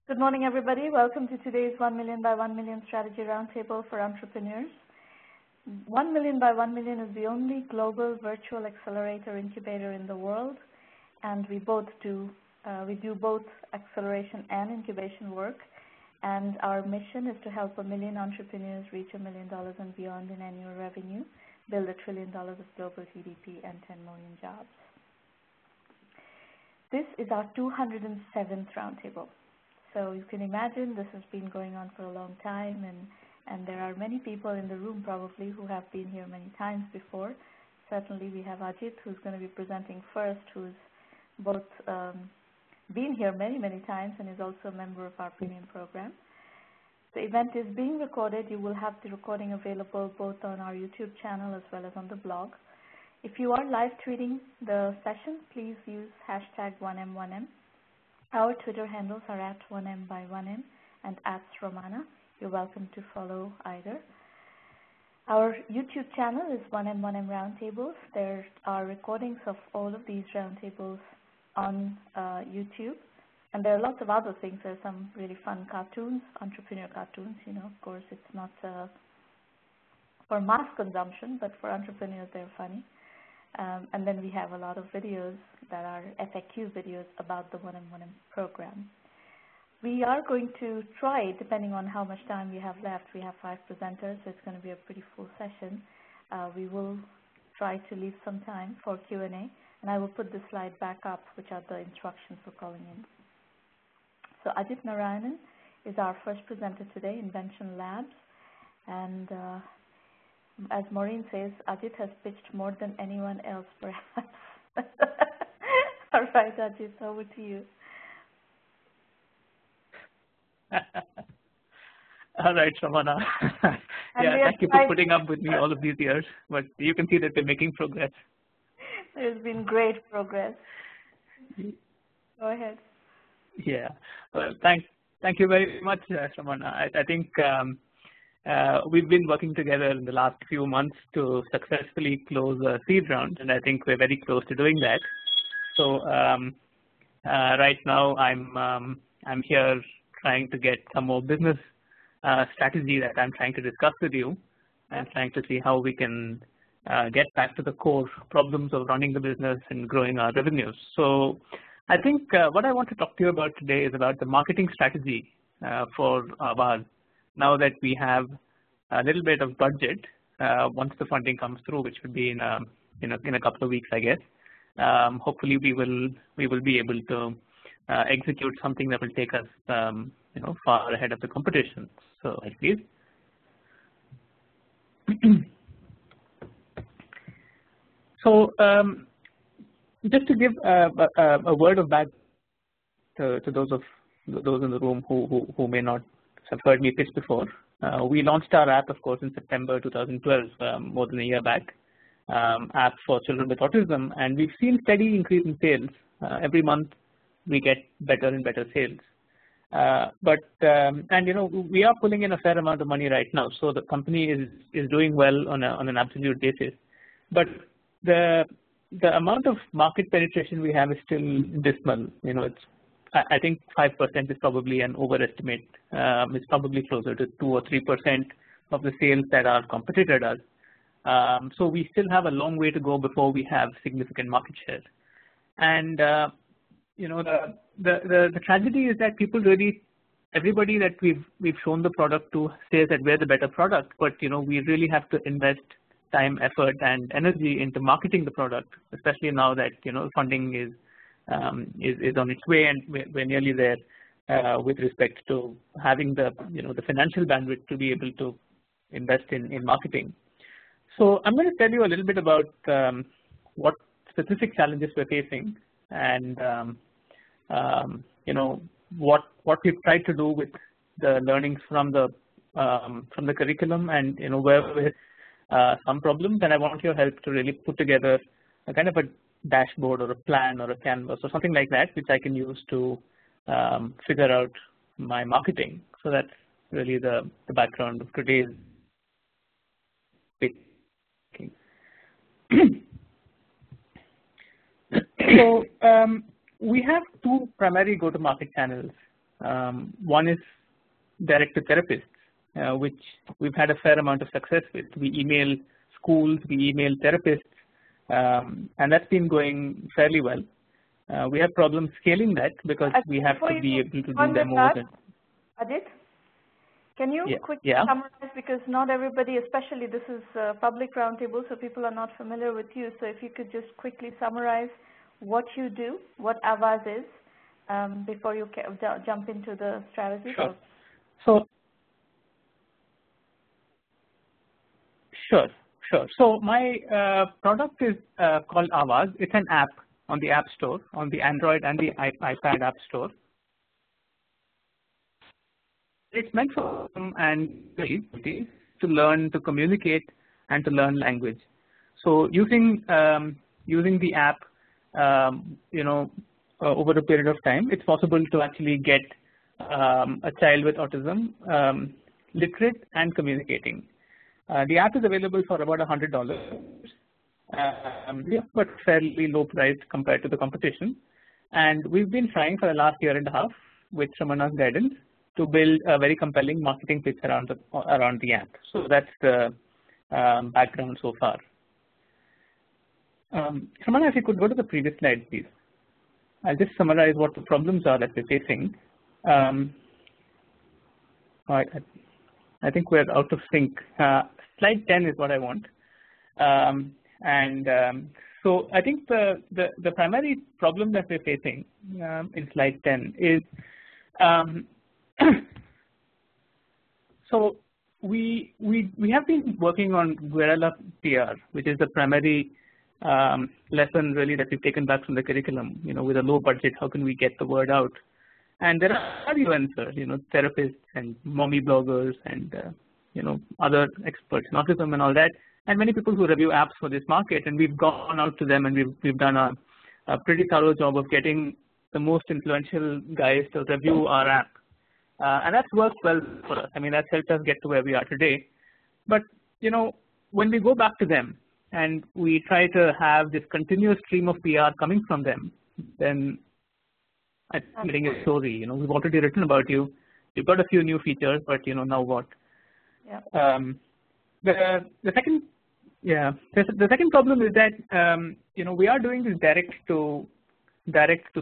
Good morning, everybody. Welcome to today's 1 Million by 1 Million Strategy Roundtable for Entrepreneurs. 1 Million by 1 Million is the only global virtual accelerator incubator in the world, and we do both acceleration and incubation work. And our mission is to help 1 million entrepreneurs reach $1 million and beyond in annual revenue, build $1 trillion of global GDP, and 10 million jobs. This is our 207th roundtable. So you can imagine this has been going on for a long time, and there are many people in the room probably who have been here many times before. Certainly we have Ajit, who's going to be presenting first, who's both been here many, many times and is also a member of our premium program. The event is being recorded. You will have the recording available both on our YouTube channel as well as on the blog. If you are live tweeting the session, please use hashtag 1M1M. Our Twitter handles are at 1M by 1M and at Sramana. You're welcome to follow either. Our YouTube channel is 1M1M Roundtables. There are recordings of all of these roundtables on YouTube. And there are lots of other things. There are some really fun cartoons, entrepreneur cartoons. You know, of course, it's not for mass consumption, but for entrepreneurs, they're funny. And then we have a lot of videos that are FAQ videos about the 1M1M program. We are going to try, depending on how much time we have left, we have 5 presenters, so it's going to be a pretty full session. We will try to leave some time for Q&A, and I will put the slide back up, which are the instructions for calling in. So Ajit Narayanan is our first presenter today, Invention Labs, and as Maureen says, Ajit has pitched more than anyone else, perhaps. All right, Ajit, over to you. All right, Sramana. Yeah, thank you for putting up with me all of these years, but you can see that we're making progress. There's been great progress. Go ahead. Yeah, well, thank you very much, Sramana. I think we've been working together in the last few months to successfully close a seed round, and I think we're very close to doing that. So right now I'm here trying to get some more business strategy that I'm trying to discuss with you, and trying to see how we can get back to the core problems of running the business and growing our revenues. So I think what I want to talk to you about today is about the marketing strategy for Awaaz. Now that we have a little bit of budget, once the funding comes through, which would be in a couple of weeks, I guess. Hopefully, we will be able to execute something that will take us, far ahead of the competition. So, please. So, just to give a word of back to those in the room who may not have heard me pitch before. We launched our app, of course, in September 2012, more than a year back, app for children with autism, and we've seen steady increase in sales. Every month we get better and better sales. We are pulling in a fair amount of money right now, so the company is doing well on an absolute basis. But the amount of market penetration we have is still dismal. I think 5% is probably an overestimate. It's probably closer to 2 or 3% of the sales that our competitor does. So we still have a long way to go before we have significant market share. And the tragedy is that everybody that we've shown the product to says that we're the better product, but we really have to invest time, effort, and energy into marketing the product, especially now that funding is on its way, and we're nearly there with respect to having the financial bandwidth to be able to invest in marketing. So I'm going to tell you a little bit about what specific challenges we're facing, and what we've tried to do with the learnings from the curriculum, and where with some problems. And I want your help to really put together a kind of a dashboard or a plan or a canvas or something like that, which I can use to figure out my marketing. So that's really the background of today's speaking. So we have 2 primary go-to-market channels One is direct to therapists, which we've had a fair amount of success with. We email schools, we email therapists, and that's been going fairly well. We have problems scaling that because we have to be able to do demos. Ajit, can you quickly summarize, because not everybody, especially this is a public roundtable, so people are not familiar with you. So if you could just quickly summarize what you do, what Avaz is, before you jump into the strategy. Sure. So my product is called Avaz. It's an app on the App Store, on the Android and the iPad App Store. It's meant for and to learn, to communicate, and to learn language. So using the app, over a period of time, it's possible to actually get a child with autism literate and communicating. The app is available for about $100, but fairly low price compared to the competition. And we've been trying for the last year and a half with Sramana's guidance to build a very compelling marketing pitch around the app. So that's the background so far. Sramana, if you could go to the previous slide, please. I'll just summarize what the problems are that we're facing. I think we're out of sync. Slide 10 is what I want. So I think the primary problem that we're facing in slide 10 is so we have been working on guerrilla PR, which is the primary lesson really that we've taken back from the curriculum. With a low budget, how can we get the word out? And there are influencers, therapists and mommy bloggers and other experts in autism and all that, and many people who review apps for this market. And we've gone out to them and we've done a pretty thorough job of getting the most influential guys to review our app. And that's worked well for us. I mean, that's helped us get to where we are today. But, when we go back to them and we try to have this continuous stream of PR coming from them, then I'm getting a story. We've already written about you. You've got a few new features, but, now what? Yeah. The second problem is that, we are doing this direct to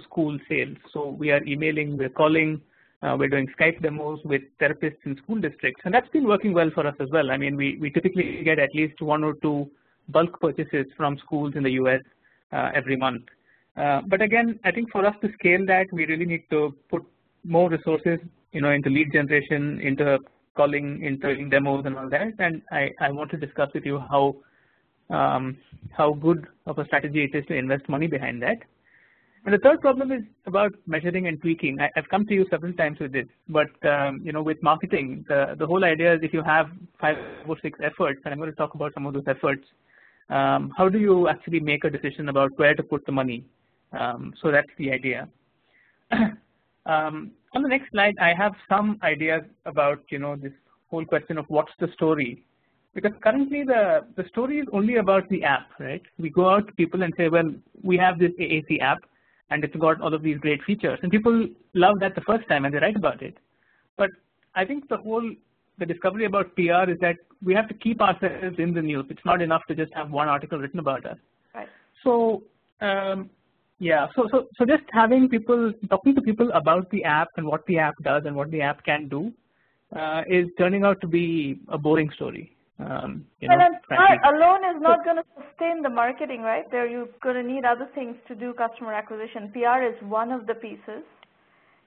school sales. So we are emailing, we're calling, we're doing Skype demos with therapists in school districts, and that's been working well for us as well. I mean, we typically get at least 1 or 2 bulk purchases from schools in the US every month. But again, I think for us to scale that, we really need to put more resources, into lead generation, into calling, into doing demos and all that. And I want to discuss with you how good of a strategy it is to invest money behind that. And the third problem is about measuring and tweaking. I've come to you several times with this, but with marketing, the whole idea is if you have 5 or 6 efforts, and I'm going to talk about some of those efforts, how do you actually make a decision about where to put the money? So that's the idea. On the next slide, I have some ideas about this whole question of what's the story. Because currently the story is only about the app, right? We go out to people and say, well, we have this AAC app, and it's got all of these great features. And people love that the first time and they write about it. But I think the discovery about PR is that we have to keep ourselves in the news. It's not enough to just have one article written about us. Right. So so just having people, talking to people about the app and what the app does and what the app can do is turning out to be a boring story. And PR alone is not going to sustain the marketing, right? You're going to need other things to do customer acquisition. PR is one of the pieces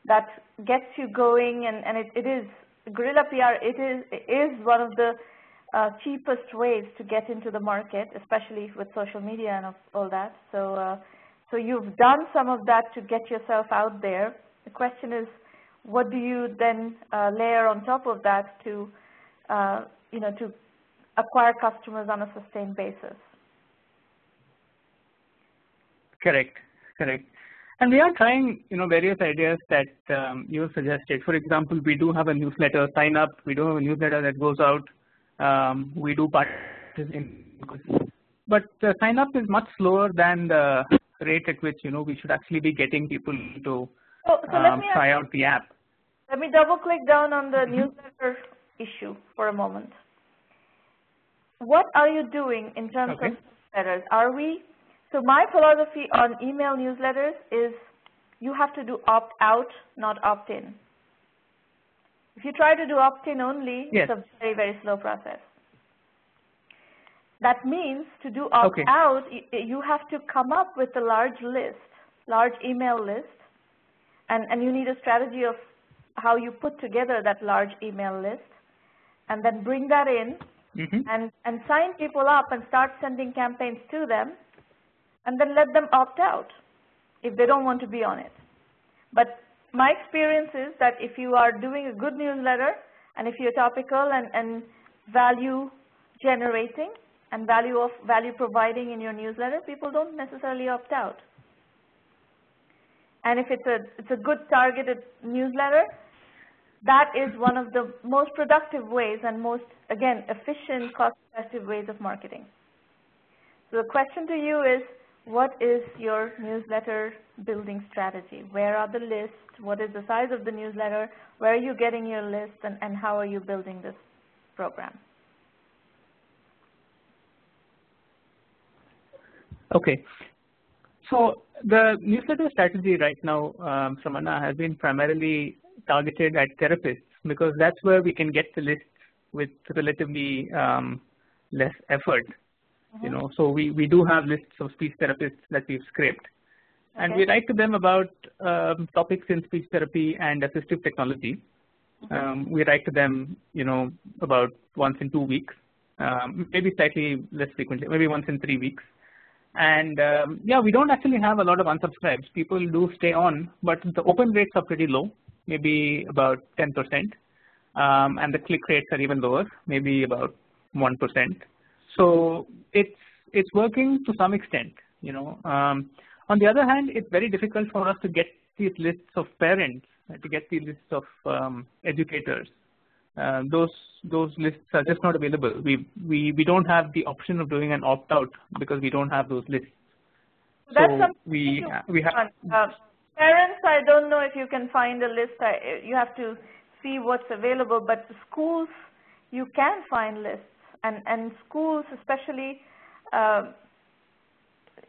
that gets you going, and it is guerrilla PR. It is one of the cheapest ways to get into the market, especially with social media and all that. So you've done some of that to get yourself out there. The question is, what do you then layer on top of that to to acquire customers on a sustained basis? Correct. And we are trying, various ideas that you suggested. For example, we do have a newsletter sign up. We do have a newsletter that goes out. We do participate but the sign up is much slower than the rate at which we should actually be getting people to try out the app. Let me double click down on the newsletter issue for a moment. What are you doing in terms of newsletters? So my philosophy on email newsletters is you have to do opt-out, not opt-in. If you try to do opt-in only, it's a very, very slow process. That means to do opt-out, you have to come up with a large list, large email list, and you need a strategy of how you put together that large email list, and then bring that in and sign people up and start sending campaigns to them, and then let them opt out if they don't want to be on it. But my experience is that if you are doing a good newsletter, and if you're topical and value generating and value providing in your newsletter, people don't necessarily opt out. And if it's a good targeted newsletter, that is one of the most productive ways and most, again, efficient, cost-effective ways of marketing. So the question to you is, what is your newsletter building strategy? Where are the lists? What is the size of the newsletter? Where are you getting your list? And how are you building this program? Okay. So the newsletter strategy right now, Sramana, has been primarily targeted at therapists because that's where we can get the lists with relatively less effort. You know, so we do have lists of speech therapists that we've scraped, and we write to them about topics in speech therapy and assistive technology. We write to them, you know, about once in 2 weeks, maybe slightly less frequently, maybe once in 3 weeks. And yeah, we don't actually have a lot of unsubscribes. People do stay on, but the open rates are pretty low, maybe about 10%, and the click rates are even lower, maybe about 1%. So it's working to some extent, you know. On the other hand, it's very difficult for us to get these lists of parents, to get these lists of educators. Those lists are just not available. We don't have the option of doing an opt-out because we don't have those lists. That's so we have parents. I don't know if you can find a list. You have to see what's available. But the schools, you can find lists, and schools, especially,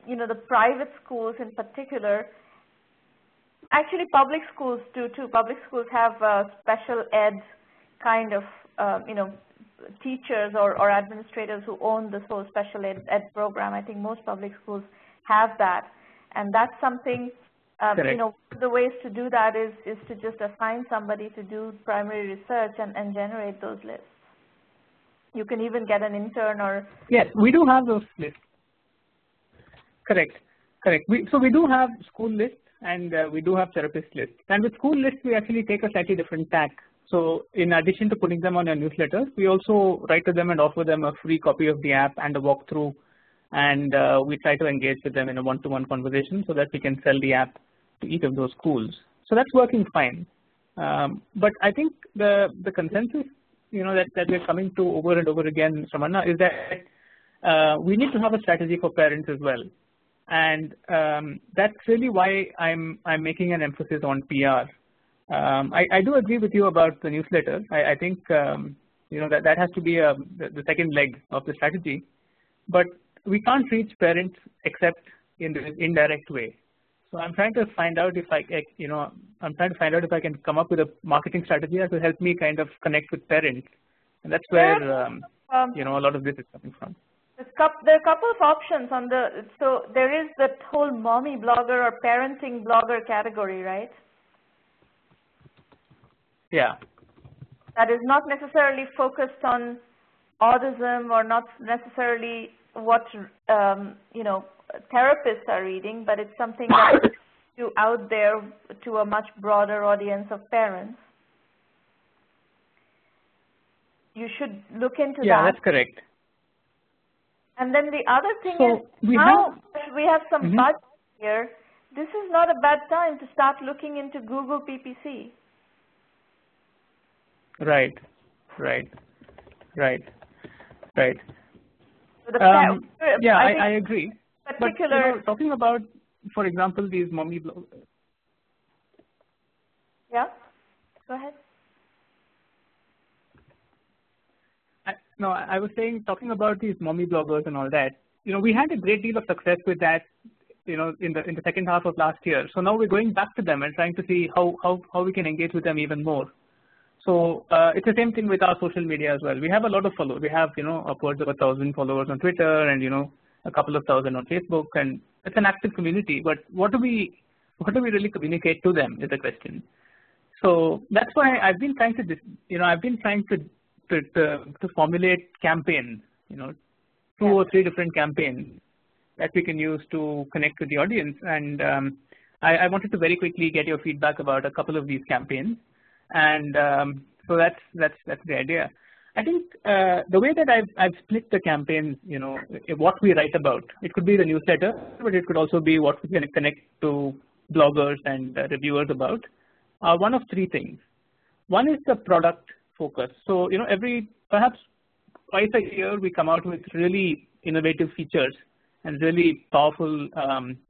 you know, the private schools in particular. Actually, public schools do too. Public schools have special ed kind of, you know, teachers or administrators who own this whole special ed program. I think most public schools have that, and that's something, you know, the ways to do that is to just assign somebody to do primary research and generate those lists. You can even get an intern or... Yes, we do have those lists. Correct. So we do have school lists and we do have therapist lists. And with school lists, we actually take a slightly different tack. So in addition to putting them on your newsletters, we also write to them and offer them a free copy of the app and a walkthrough. And we try to engage with them in a one-to-one conversation so that we can sell the app to each of those schools. So that's working fine. But I think the consensus, you know, that we're coming to over and over again, Sramana, is that we need to have a strategy for parents as well. And that's really why I'm making an emphasis on PR. I do agree with you about the newsletter. I think you know, that has to be the second leg of the strategy. But we can't reach parents except in the indirect way. So I'm trying to find out if I can come up with a marketing strategy that will help me kind of connect with parents, and that's where you know, a lot of this is coming from. There are a couple of options on the. So there is that whole mommy blogger or parenting blogger category, right? Yeah. That is not necessarily focused on autism or not necessarily what you know, therapists are reading, but it's something that is out there to a much broader audience of parents. You should look into that. Yeah, that's correct. And then the other thing is, now we have some budget here, this is not a bad time to start looking into Google PPC. Right. So yeah, I agree. But you know, talking about, for example, these mommy blogs. Yeah, go ahead. No, I was saying, talking about these mommy bloggers and all that, we had a great deal of success with that, in the second half of last year. So now we're going back to them and trying to see how we can engage with them even more. So it's the same thing with our social media as well. We have a lot of followers. We have, upwards of 1,000 followers on Twitter and, a couple of thousand on Facebook, and it's an active community. But what do we really communicate to them is the question. So that's why I've been trying to formulate campaigns, 2 or 3 different campaigns that we can use to connect with the audience. And I wanted to very quickly get your feedback about a couple of these campaigns. And so that's the idea. I think the way that I've split the campaigns, what we write about, it could be the newsletter, but it could also be what we can connect to bloggers and reviewers about. One of 3 things. One is the product focus. So, perhaps twice a year, we come out with really innovative features and really powerful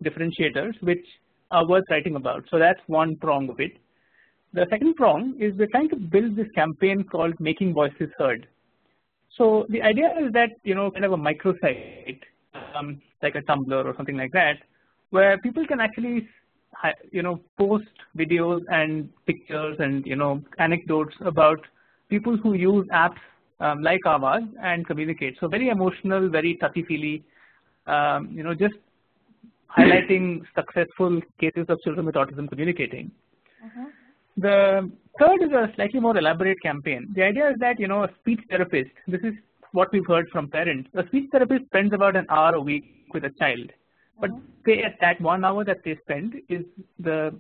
differentiators, which are worth writing about. So that's one prong of it. The second prong is we're trying to build this campaign called Making Voices Heard. So the idea is that, kind of a microsite, like a Tumblr or something like that, where people can actually post videos and pictures and, anecdotes about people who use apps like ours and communicate. So very emotional, very touchy-feely, just highlighting successful cases of children with autism communicating. The third is a slightly more elaborate campaign. The idea is that, a speech therapist, this is what we've heard from parents, a speech therapist spends about an hour a week with a child. But at that 1 hour that they spend is the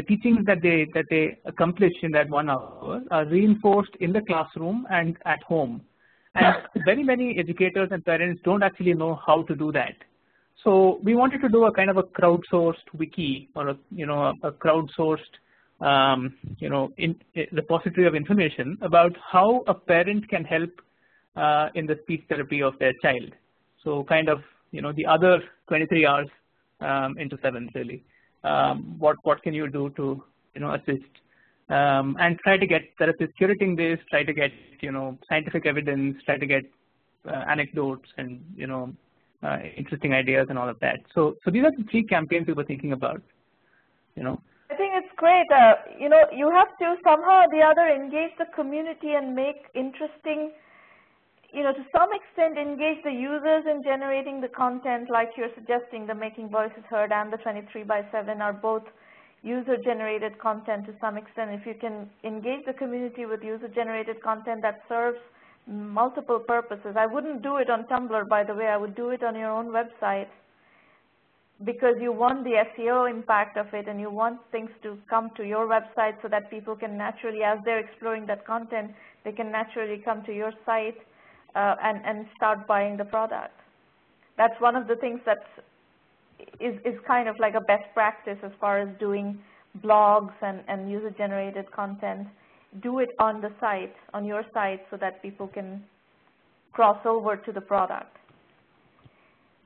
teachings that they accomplish in that 1 hour are reinforced in the classroom and at home. And very many educators and parents don't actually know how to do that. So we wanted to do a kind of a crowdsourced wiki or a crowdsourced repository of information about how a parent can help in the speech therapy of their child. So kind of the other 23 hours into 7 really. What can you do to assist and try to get therapists curating this, try to get scientific evidence, try to get anecdotes and interesting ideas and all of that. So these are the 3 campaigns we were thinking about. I think it's great. You have to somehow or the other engage the community and make interesting, to some extent engage the users in generating the content like you're suggesting. The Making Voices Heard and the 23/7 are both user-generated content to some extent. If you can engage the community with user-generated content that serves multiple purposes. I wouldn't do it on Tumblr, by the way. I would do it on your own website, because you want the SEO impact of it and you want things to come to your website so that people can naturally, as they're exploring that content, they can naturally come to your site and start buying the product. That's one of the things that is kind of like a best practice as far as doing blogs and user-generated content. Do it on the site, on your site, so that people can cross over to the product.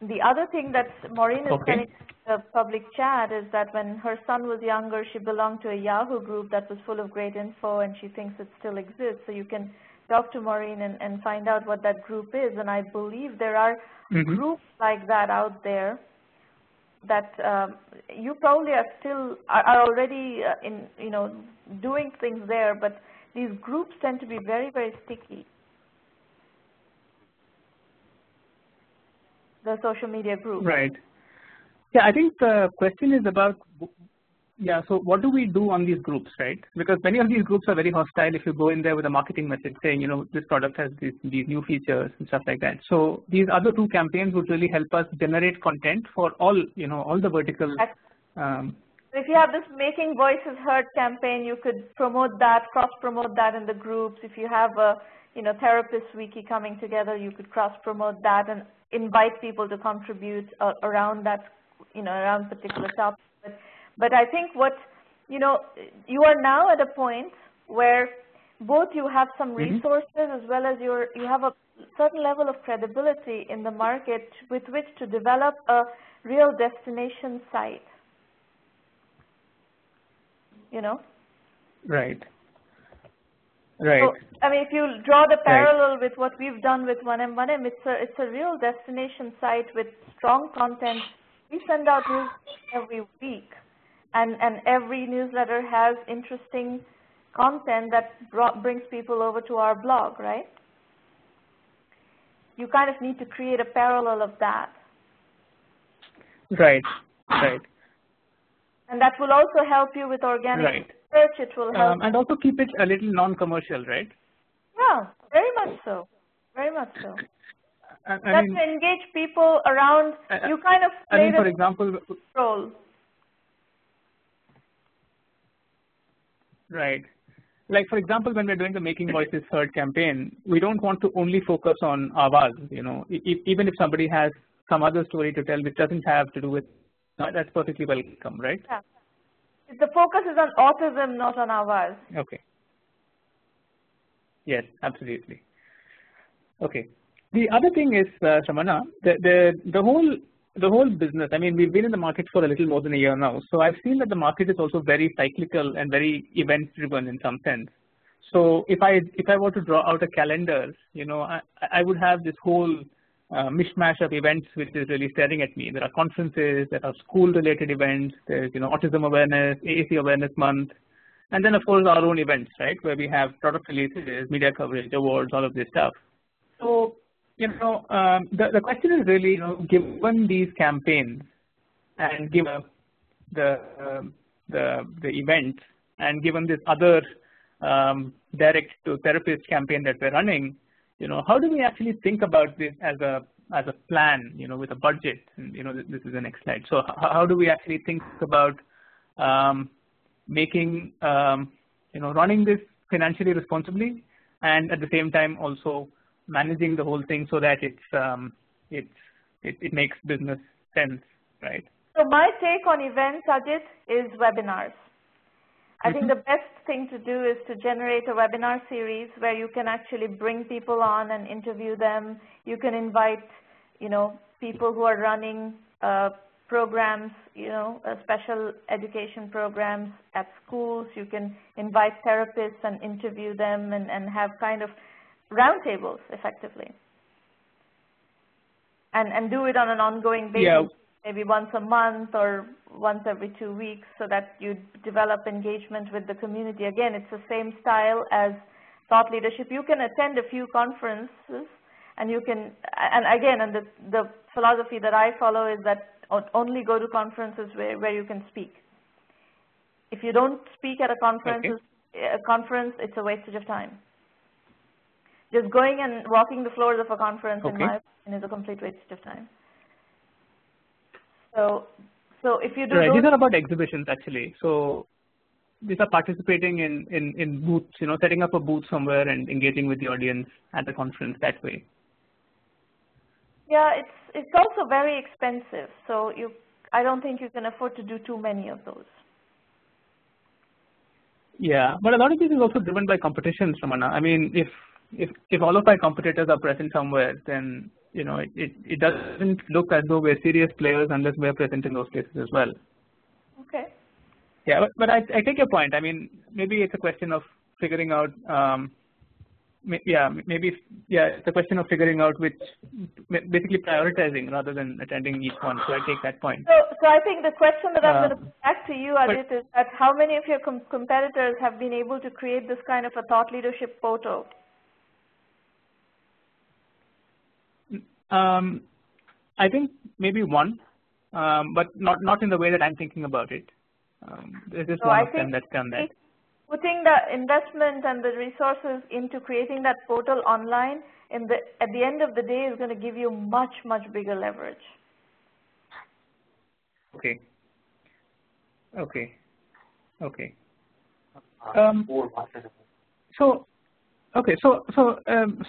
The other thing that Maureen is telling the public chat is that when her son was younger, she belonged to a Yahoo group that was full of great info, and she thinks it still exists. So you can talk to Maureen and find out what that group is. And I believe there are groups like that out there that you probably are already doing things there, but these groups tend to be very, very sticky. The social media group. Right. Yeah, I think the question is about, so what do we do on these groups, right? Because many of these groups are very hostile if you go in there with a marketing message saying, this product has these new features and stuff like that. So these other 2 campaigns would really help us generate content for all the vertical. If you have this Making Voices Heard campaign, you could promote that, cross-promote that in the groups. If you have a therapist wiki coming together, you could cross-promote that and invite people to contribute around that, around particular topics. But I think you are now at a point where both you have some resources as well as you have a certain level of credibility in the market with which to develop a real destination site. Right. Right. So, I mean, if you draw the parallel with what we've done with 1M1M, it's a real destination site with strong content. We send out news every week, and every newsletter has interesting content that brings people over to our blog, right? You kind of need to create a parallel of that. Right. Right. And that will also help you with organic search. It will help. And also keep it a little non-commercial, right? Yeah, very much so. Very much so. I That's mean, to engage people around. You kind of play for example, role. Right. Like, for example, when we're doing the Making Voices Heard campaign, we don't want to only focus on Awaz. You know, even if somebody has some other story to tell which doesn't have to do with, that's perfectly welcome, right? Yeah. The focus is on autism, not on Awaz. Okay. Yes, absolutely. Okay. The other thing is, Sramana, the whole business. I mean, we've been in the market for a little more than a year now, so I've seen that the market is also very cyclical and very event-driven in some sense. So if I were to draw out a calendar, you know, I would have this whole mishmash of events which is really staring at me. There are conferences, there are school-related events, there's, you know, autism awareness, AAC awareness month, and then of course our own events, right, where we have product releases, media coverage, awards, all of this stuff. So, you know, the question is really, you know, given these campaigns and given the events and given this other direct to therapist campaign that we're running, you know, how do we actually think about this as a plan, you know, with a budget? And, you know, this is the next slide. So how do we actually think about making, you know, running this financially responsibly, and at the same time also managing the whole thing so that it makes business sense, right? So my take on events, Ajit, is webinars. I think the best thing to do is to generate a webinar series where you can actually bring people on and interview them. You can invite, you know, people who are running programs, you know, special education programs at schools. You can invite therapists and interview them and have kind of roundtables effectively. And do it on an ongoing basis. Yeah. Maybe once a month or once every 2 weeks, so that you develop engagement with the community. Again, it's the same style as thought leadership. You can attend a few conferences, and you can, and again, and the philosophy that I follow is that only go to conferences where you can speak. If you don't speak at a conference, it's a wastage of time. Just going and walking the floors of a conference, in my opinion, is a complete waste of time. So if you do these are about exhibitions actually. So these are participating in booths, you know, setting up a booth somewhere and engaging with the audience at the conference that way. Yeah, it's also very expensive. So I don't think you can afford to do too many of those. Yeah, but a lot of this is also driven by competition, Sramana. I mean, if all of our competitors are present somewhere, then you know, it doesn't look as though we're serious players unless we're present in those places as well. Okay. Yeah, but I take your point. I mean, maybe it's a question of figuring out. It's a question of figuring out which, basically prioritizing rather than attending each one. So I take that point. So I think the question that I'm going to put back to you, Ajit, is that how many of your competitors have been able to create this kind of a thought leadership portal? I think maybe one, but not in the way that I'm thinking about it. There's just one of them that's done that. Putting the investment and the resources into creating that portal online, at the end of the day, is going to give you much bigger leverage. Okay.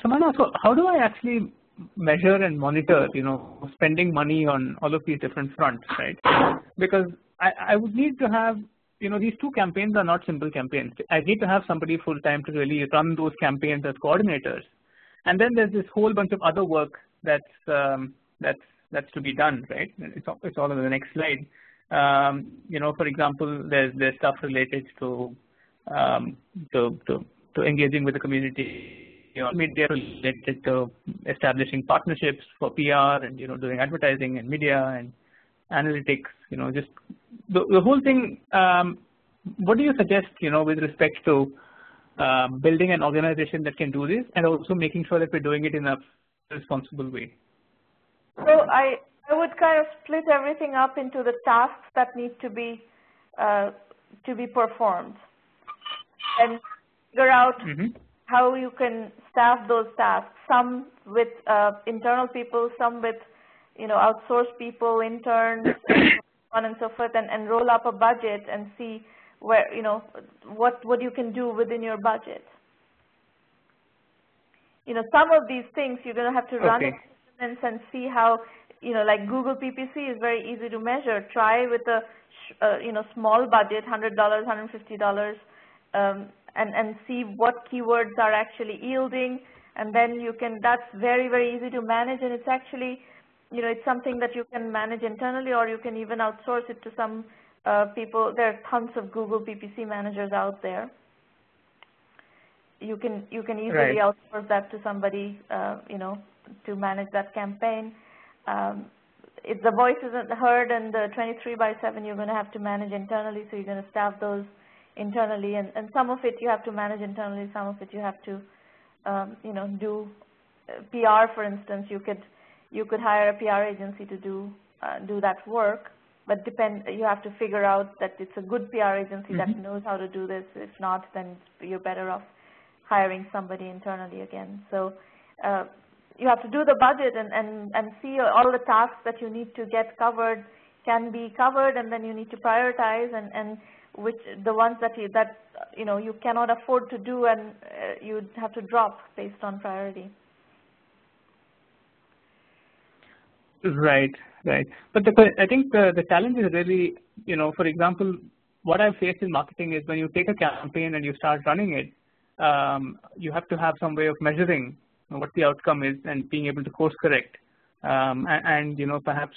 Sramana, so how do I actually measure and monitor, you know, spending money on all of these different fronts, right? Because I would need to have, you know, these two campaigns are not simple campaigns. I need to have somebody full-time to really run those campaigns as coordinators. And then there's this whole bunch of other work that's to be done, right? It's all on the next slide. You know, for example, there's stuff related to to engaging with the community, media related to establishing partnerships for PR and doing advertising and media and analytics. Just the whole thing. What do you suggest with respect to building an organization that can do this, and also making sure that we're doing it in a responsible way? So I would kind of split everything up into the tasks that need to be performed, and figure out how you can staff those tasks. Some with internal people, some with outsourced people, interns, and so on and so forth, and roll up a budget and see where what you can do within your budget. Some of these things you're going to have to run experiments and see how, like Google PPC is very easy to measure. Try with a small budget, $100, $150, and see what keywords are actually yielding, and then you can. That's very, very easy to manage, and it's actually it's something that you can manage internally, or you can even outsource it to some people. There are tons of Google PPC managers out there. You can easily outsource that to somebody, to manage that campaign. If the voice isn't heard and the 23/7 you're going to have to manage internally, so you're going to staff those internally, and some of it you have to manage internally, some of it you have to, do PR, for instance. You could hire a PR agency to do that work, but you have to figure out that it's a good PR agency that knows how to do this. If not, then you're better off hiring somebody internally again. So you have to do the budget and see all the tasks that you need to get covered can be covered, and then you need to prioritize and which the ones that you cannot afford to do, and you have to drop based on priority. Right. But I think the challenge is really, for example, what I've faced in marketing is when you take a campaign and you start running it, you have to have some way of measuring what the outcome is and being able to course correct. And perhaps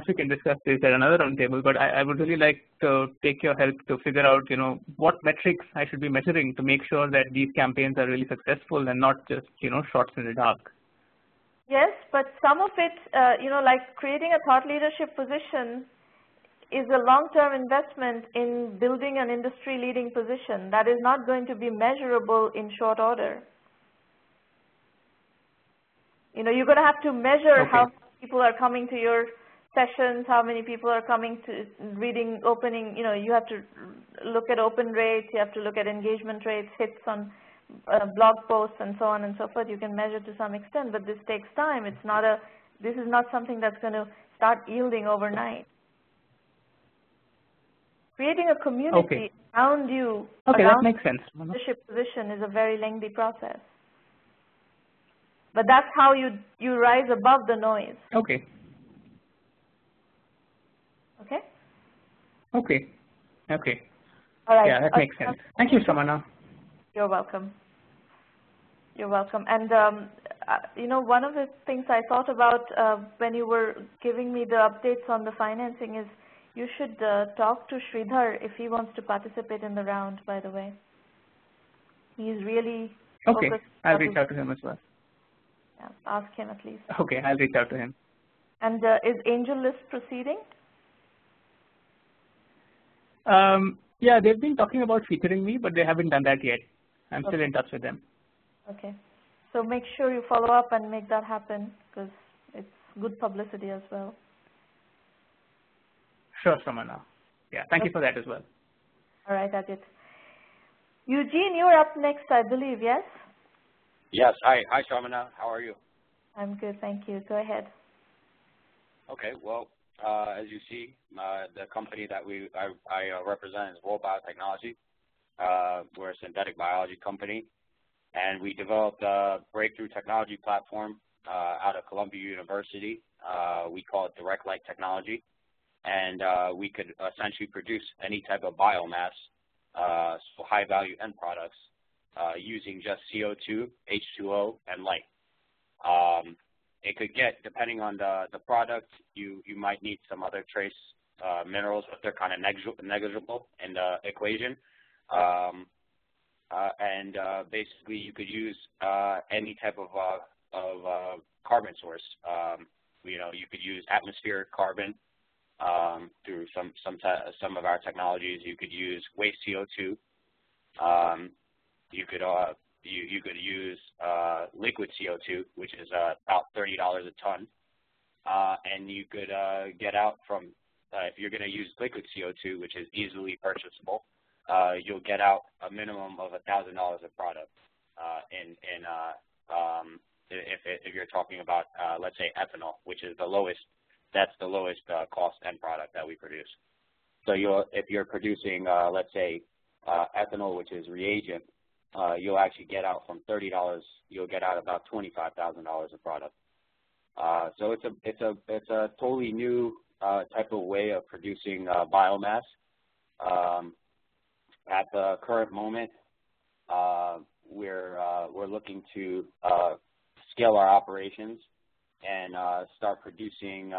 we can discuss this at another roundtable, but I would really like to take your help to figure out, what metrics I should be measuring to make sure that these campaigns are really successful and not just, shots in the dark. Yes, but some of it, like creating a thought leadership position is a long-term investment in building an industry-leading position that is not going to be measurable in short order. You're going to have to measure how many people are coming to your sessions, how many people are coming to reading, opening. You have to look at open rates, you have to look at engagement rates, hits on blog posts, and so on and so forth. You can measure to some extent, but this takes time. This is not something that's going to start yielding overnight. Creating a community around you, that makes sense. Leadership position is a very lengthy process. But that's how you rise above the noise. Okay. All right. Yeah, that makes sense. Thank you, Sramana. You're welcome. And one of the things I thought about when you were giving me the updates on the financing is you should talk to Sridhar if he wants to participate in the round, by the way. He's really focused. I'll reach out to him as well. Yeah, ask him at least. I'll reach out to him. And is Angel List proceeding? Yeah, they've been talking about featuring me, but they haven't done that yet. I'm still in touch with them. Okay. So make sure you follow up and make that happen, because it's good publicity as well. Sure, Sramana. Yeah, thank you for that as well. All right, Ajit. Eugene, you're up next, I believe, yes? Yes. Hi, Sramana. How are you? I'm good, thank you. Go ahead. Okay. Well, as you see, the company that I represent is World Biotechnology. We're a synthetic biology company, and we developed a breakthrough technology platform out of Columbia University. We call it direct light technology, and we could essentially produce any type of biomass, so high-value end products, using just CO2, H2O, and light. It could get, depending on the product, you might need some other trace minerals, but they're kind of negligible in the equation. basically you could use any type of carbon source. You could use atmospheric carbon through some of our technologies. You could use waste CO2. You could use liquid CO2, which is about $30 a ton, and you could get out from if you're going to use liquid CO2, which is easily purchasable, you'll get out a minimum of $1,000 of product. If you're talking about let's say ethanol, which is the lowest, that's the lowest cost end product that we produce. So if you're producing let's say ethanol, which is reagent, you'll actually get out from $30. You'll get out about $25,000 of product. So it's a totally new type of way of producing biomass. At the current moment, we're looking to scale our operations and start producing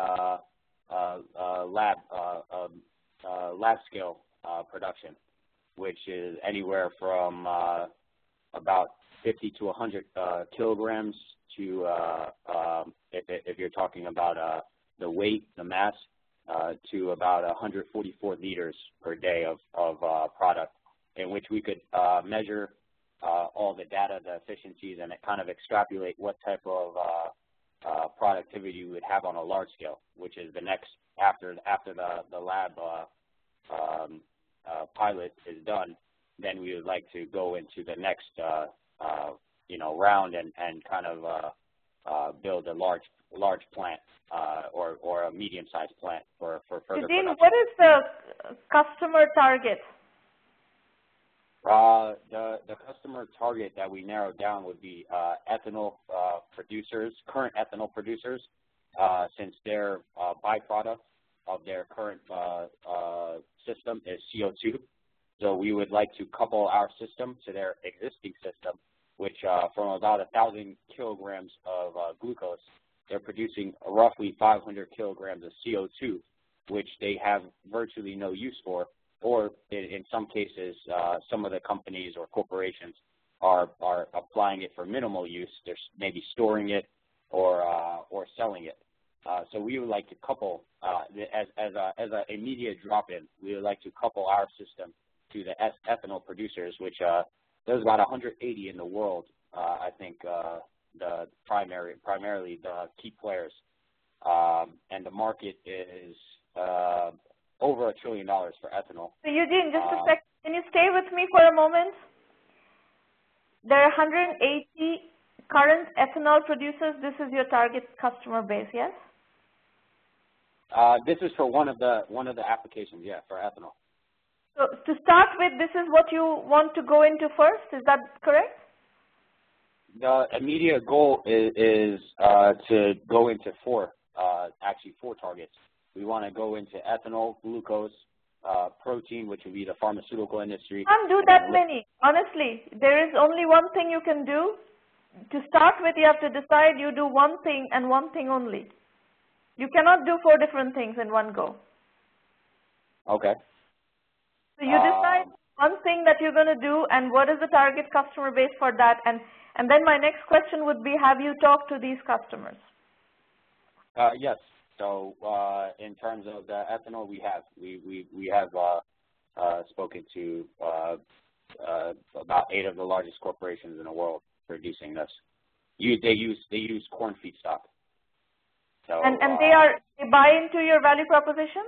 lab scale production, which is anywhere from about 50 to 100 kilograms to if you're talking about the weight, the mass, to about 144 liters per day of product, in which we could measure all the data, the efficiencies, and it kind of extrapolate what type of productivity you would have on a large scale, which is the next after the lab pilot is done. Then we would like to go into the next round and kind of build a large plant or a medium-sized plant for further Eugene, production. what is the customer target? The customer target that we narrowed down would be ethanol producers, current ethanol producers, since their byproduct of their current system is CO2. So we would like to couple our system to their existing system, which from about 1,000 kilograms of glucose, they're producing roughly 500 kilograms of CO2, which they have virtually no use for, or in some cases, some of the companies or corporations are applying it for minimal use. They're maybe storing it or selling it. So we would like to couple, as an immediate drop-in, we would like to couple our system to the ethanol producers, which there's about 180 in the world. I think the primarily the key players, and the market is over $1 trillion for ethanol. So Eugene, just a sec. Can you stay with me for a moment? There are 180 current ethanol producers. This is your target customer base, yes? This is for one of the applications, yeah, for ethanol. So to start with, this is what you want to go into first. Is that correct? The immediate goal is to go into four targets. We want to go into ethanol, glucose, protein, which would be the pharmaceutical industry. You can't do that many. Honestly, there is only one thing you can do. To start with, you have to decide you do one thing and one thing only. You cannot do 4 different things in one go. Okay. So you decide one thing that you're going to do and what is the target customer base for that. And then my next question would be, have you talked to these customers? Yes. So in terms of the ethanol, we have spoken to about 8 of the largest corporations in the world producing this. They use corn feedstock. So, and they buy into your value proposition?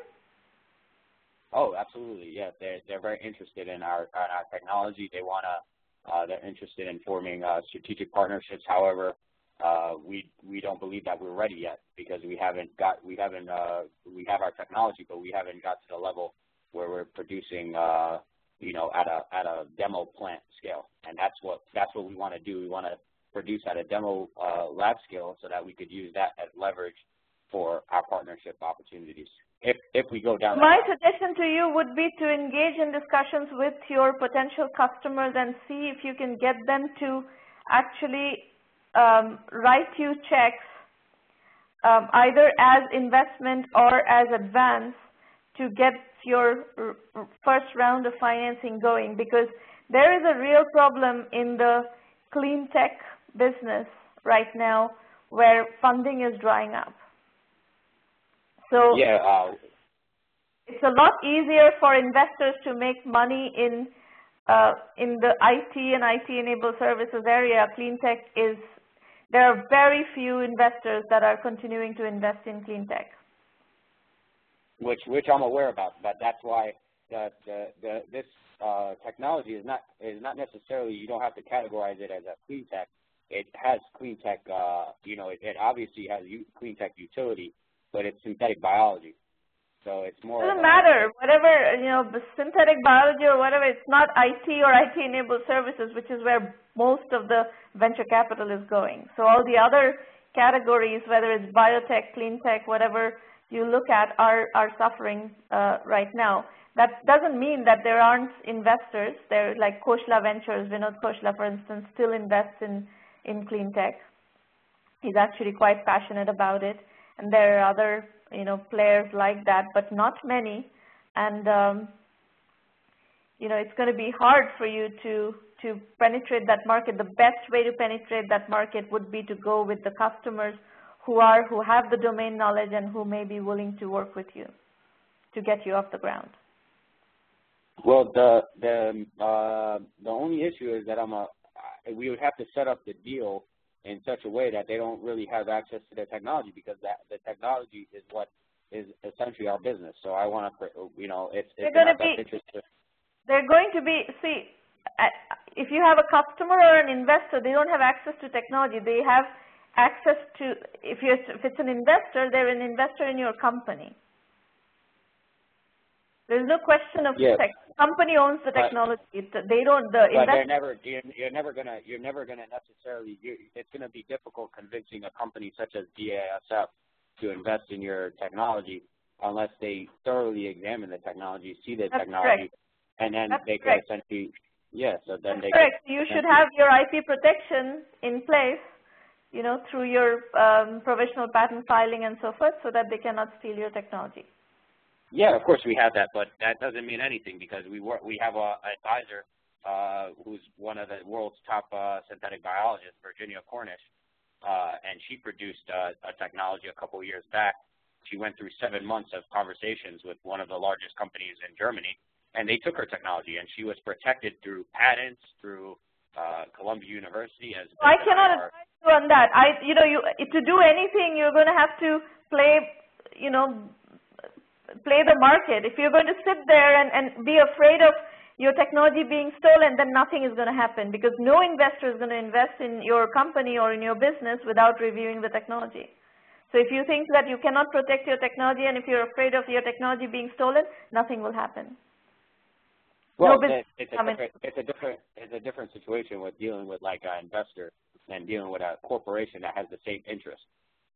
Oh, absolutely. Yeah, they're very interested in our technology. They're interested in forming strategic partnerships. However, we don't believe that we're ready yet because we have our technology, but we haven't got to the level where we're producing at a demo plant scale. And that's what we want to do. We want to produce at a demo lab scale so that we could use that as leverage for our partnership opportunities. If we go down. My suggestion to you would be to engage in discussions with your potential customers and see if you can get them to actually write you checks either as investment or as advance to get your first round of financing going, because there is a real problem in the clean tech business right now where funding is drying up. So Yeah. It's a lot easier for investors to make money in the IT and IT-enabled services area. Clean tech is, there are very few investors that are continuing to invest in clean tech. Which I'm aware about, but that's why this technology is not necessarily, you don't have to categorize it as a clean tech. It has clean tech, it obviously has clean tech utility, but it's synthetic biology. So it's more. It doesn't matter, whatever, synthetic biology or whatever, it's not IT or IT-enabled services, which is where most of the venture capital is going. So all the other categories, whether it's biotech, clean tech, whatever you look at, are suffering right now. That doesn't mean that there aren't investors. There, like Khoshla Ventures, Vinod Khoshla, for instance, still invests in clean tech. He's actually quite passionate about it. And there are other players like that, but not many. And it's going to be hard for you to penetrate that market. The best way to penetrate that market would be to go with the customers who have the domain knowledge and who may be willing to work with you to get you off the ground. Well, the only issue is that we would have to set up the deal in such a way that they don't really have access to the technology, because the technology is what is essentially our business. So I want to, it's they're going to be, see, if you have a customer or an investor, they don't have access to technology. They have access to, if it's an investor, they're an investor in your company. There's no question of tech. The company owns the technology. They don't. But you're never gonna necessarily. It's gonna be difficult convincing a company such as BASF to invest in your technology unless they thoroughly examine the technology, see the technology, and then they can essentially. Yeah. So then they. Correct. You should have your IP protection in place, through your provisional patent filing and so forth, so that they cannot steal your technology. Yeah, of course we have that, but that doesn't mean anything, because we have an advisor who's one of the world's top synthetic biologists, Virginia Cornish, and she produced a technology a couple of years back. She went through 7 months of conversations with one of the largest companies in Germany, and they took her technology, and she was protected through patents, through Columbia University. I cannot advise you on that. To do anything, you're going to have to play the market. If you're going to sit there and be afraid of your technology being stolen, then nothing is going to happen, because no investor is going to invest in your company or in your business without reviewing the technology. So if you think that you cannot protect your technology, and if you're afraid of your technology being stolen, nothing will happen. Well, it's a different situation with dealing with like an investor than dealing with a corporation that has the same interest.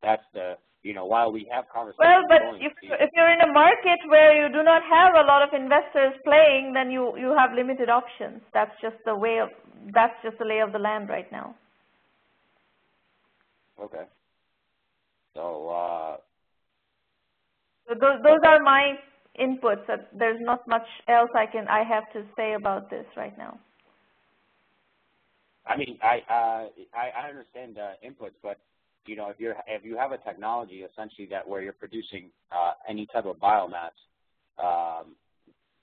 That's while we have conversations. Well, but if you're in a market where you do not have a lot of investors playing, then you have limited options. That's just the lay of the land right now. Okay. So those are my inputs. There's not much else I have to say about this right now. I mean, I understand the inputs, but if you have a technology essentially where you're producing any type of biomass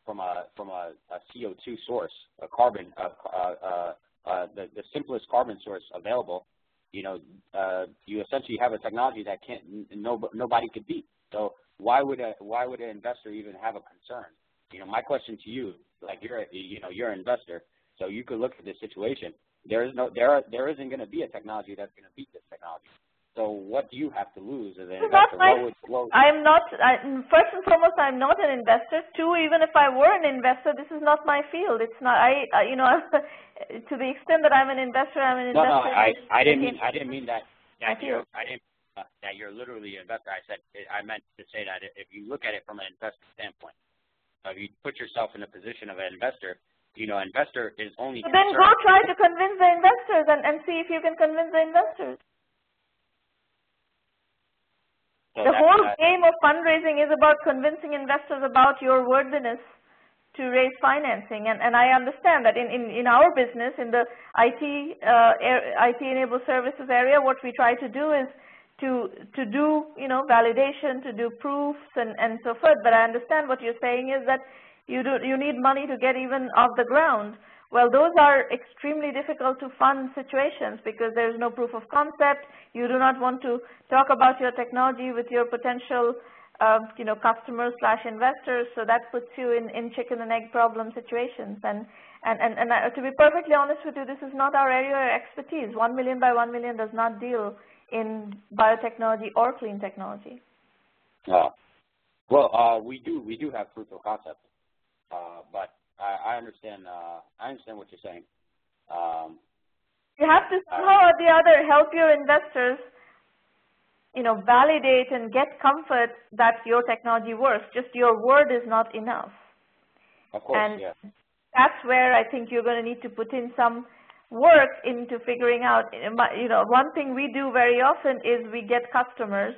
from a CO2 source, a carbon, the simplest carbon source available, you essentially have a technology that nobody could beat. So why would an investor even have a concern? My question to you, like you're an investor, so you could look at this situation. There isn't going to be a technology that's going to beat this technology. So what do you have to lose as an investor? I'm not. First and foremost, I'm not an investor. Two, even if I were an investor, this is not my field. It's not. To the extent that I'm an investor, I'm an investor. No, I didn't mean that. That you're literally an investor. I meant to say that if you look at it from an investor standpoint, if you put yourself in the position of an investor, investor is only. So then go try to convince the investors and see if you can convince the investors. So the whole game of fundraising is about convincing investors about your worthiness to raise financing. And I understand that in our business, in the IT-enabled services area, what we try to do is to do, you know, validation, to do proofs and so forth. But I understand what you're saying is that you need money to get even off the ground. Well, those are extremely difficult to fund situations because there's no proof of concept. You do not want to talk about your technology with your potential, you know, customers / investors. So that puts you in chicken and egg problem situations. And to be perfectly honest with you, this is not our area of expertise. 1 million by 1 million does not deal in biotechnology or clean technology. Well, we do have proof of concept, but I understand what you're saying. You have to somehow or the other help your investors, you know, validate and get comfort that your technology works. Just your word is not enough. Of course, and yeah. That's where I think you're going to need to put in some work into figuring out. You know, one thing we do very often is we get customers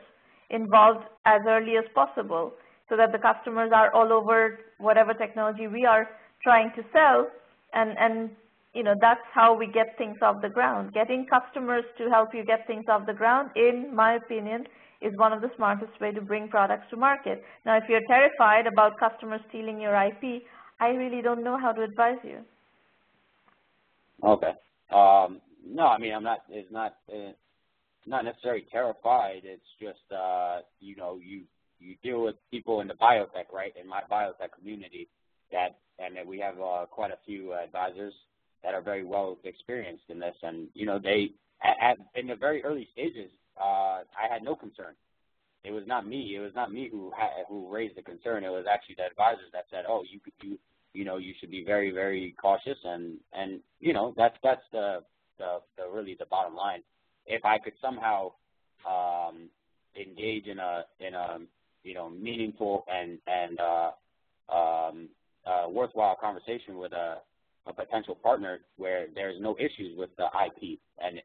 involved as early as possible, so that the customers are all over whatever technology we are trying to sell, and you know, that's how we get things off the ground. Getting customers to help you get things off the ground, in my opinion, is one of the smartest way to bring products to market. Now, if you're terrified about customers stealing your IP, I really don't know how to advise you. Okay. No, I mean, it's not necessarily terrified. It's just, you know, you deal with people in the biotech, right? In my biotech community, and that we have quite a few advisors that are very well experienced in this, and you know, in the very early stages, I had no concern. It was not me. It was not me who raised the concern. It was actually the advisors that said, "Oh, you know, you should be very, very cautious," and you know, that's the really the bottom line. If I could somehow engage in a you know, meaningful and worthwhile conversation with a potential partner where there's no issues with the IP and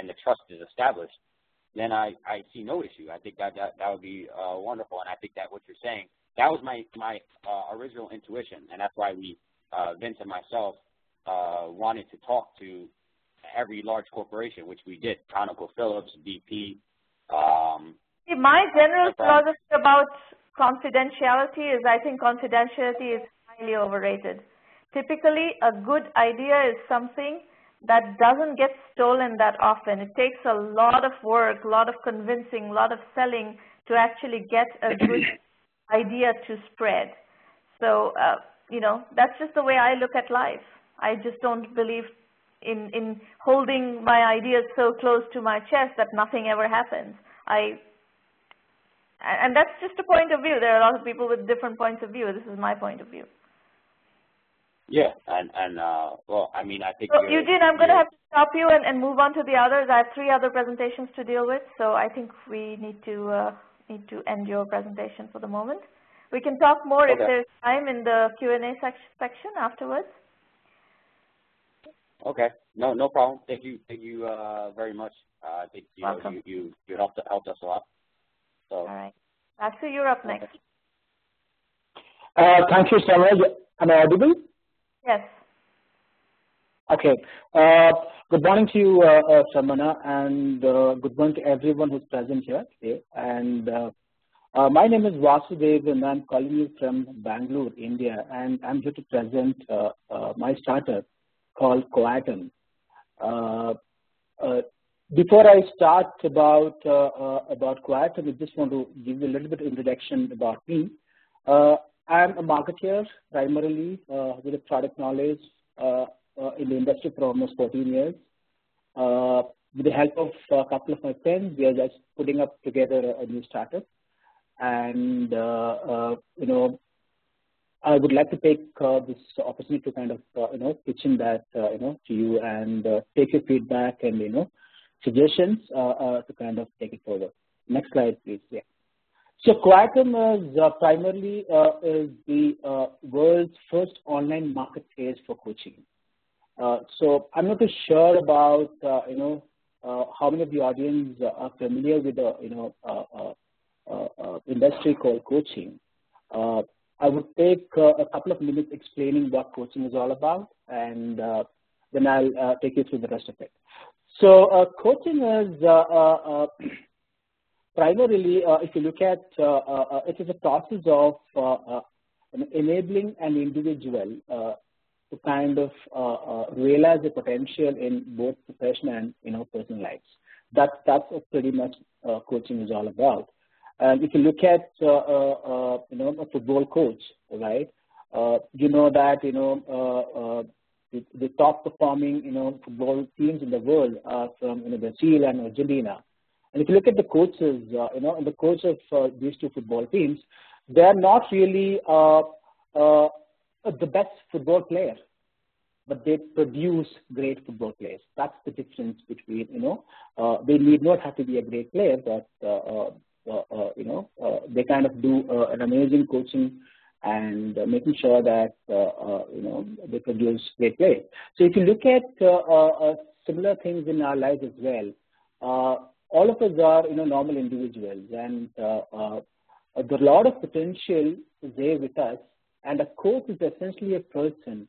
the trust is established, then I see no issue. I think that would be wonderful, and I think that what you're saying, that was my original intuition, and that's why Vince and myself wanted to talk to every large corporation, which we did, ConocoPhillips, BP. My general philosophy about confidentiality is I think confidentiality is highly overrated. Typically, a good idea is something that doesn't get stolen that often. It takes a lot of work, a lot of convincing, a lot of selling to actually get a good idea to spread. So, you know, that's just the way I look at life. I just don't believe in holding my ideas so close to my chest that nothing ever happens. And that's just a point of view. There are a lot of people with different points of view. This is my point of view. Yeah, and well, I mean, I think. So, Eugene, I'm going to have to stop you and move on to the others. I have 3 other presentations to deal with, so I think we need to end your presentation for the moment. We can talk more if there's time in the Q&A section afterwards. Okay, no problem. Thank you very much. I think you helped us a lot. So. All right, Pastor, you're up next. Thank you so much. Am I audible? Yes. Okay. Good morning to you, Sramana, and good morning to everyone who's present here today. And my name is Vasudev, and I'm calling you from Bangalore, India, and I'm here to present my startup called Coatom. Before I start about Coatom, I just want to give you a little bit of introduction about me. I'm a marketer primarily with a product knowledge in the industry for almost 14 years. With the help of a couple of my friends, we are just putting up together a new startup. And, you know, I would like to take this opportunity to kind of, you know, pitch in that, you know, to you and take your feedback and, you know, suggestions to kind of take it forward. Next slide, please. Yeah. So Coatom is primarily is the world's first online marketplace for coaching. So I'm not too sure about you know, how many of the audience are familiar with the, you know, industry called coaching. I would take a couple of minutes explaining what coaching is all about, and then I'll take you through the rest of it. So coaching is primarily, if you look at, it is a process of enabling an individual to kind of realize the potential in both professional and personal lives. That's what pretty much coaching is all about. And if you look at a football coach, right? You know that the top performing football teams in the world are from Brazil and Argentina. And if you look at the coaches, and the coach of these two football teams, they are not really the best football player, but they produce great football players. That's the difference between, they need not have to be a great player, but, they kind of do an amazing coaching and making sure that, they produce great players. So if you look at similar things in our lives as well, all of us are, normal individuals, and there's a lot of potential there with us, and a coach is essentially a person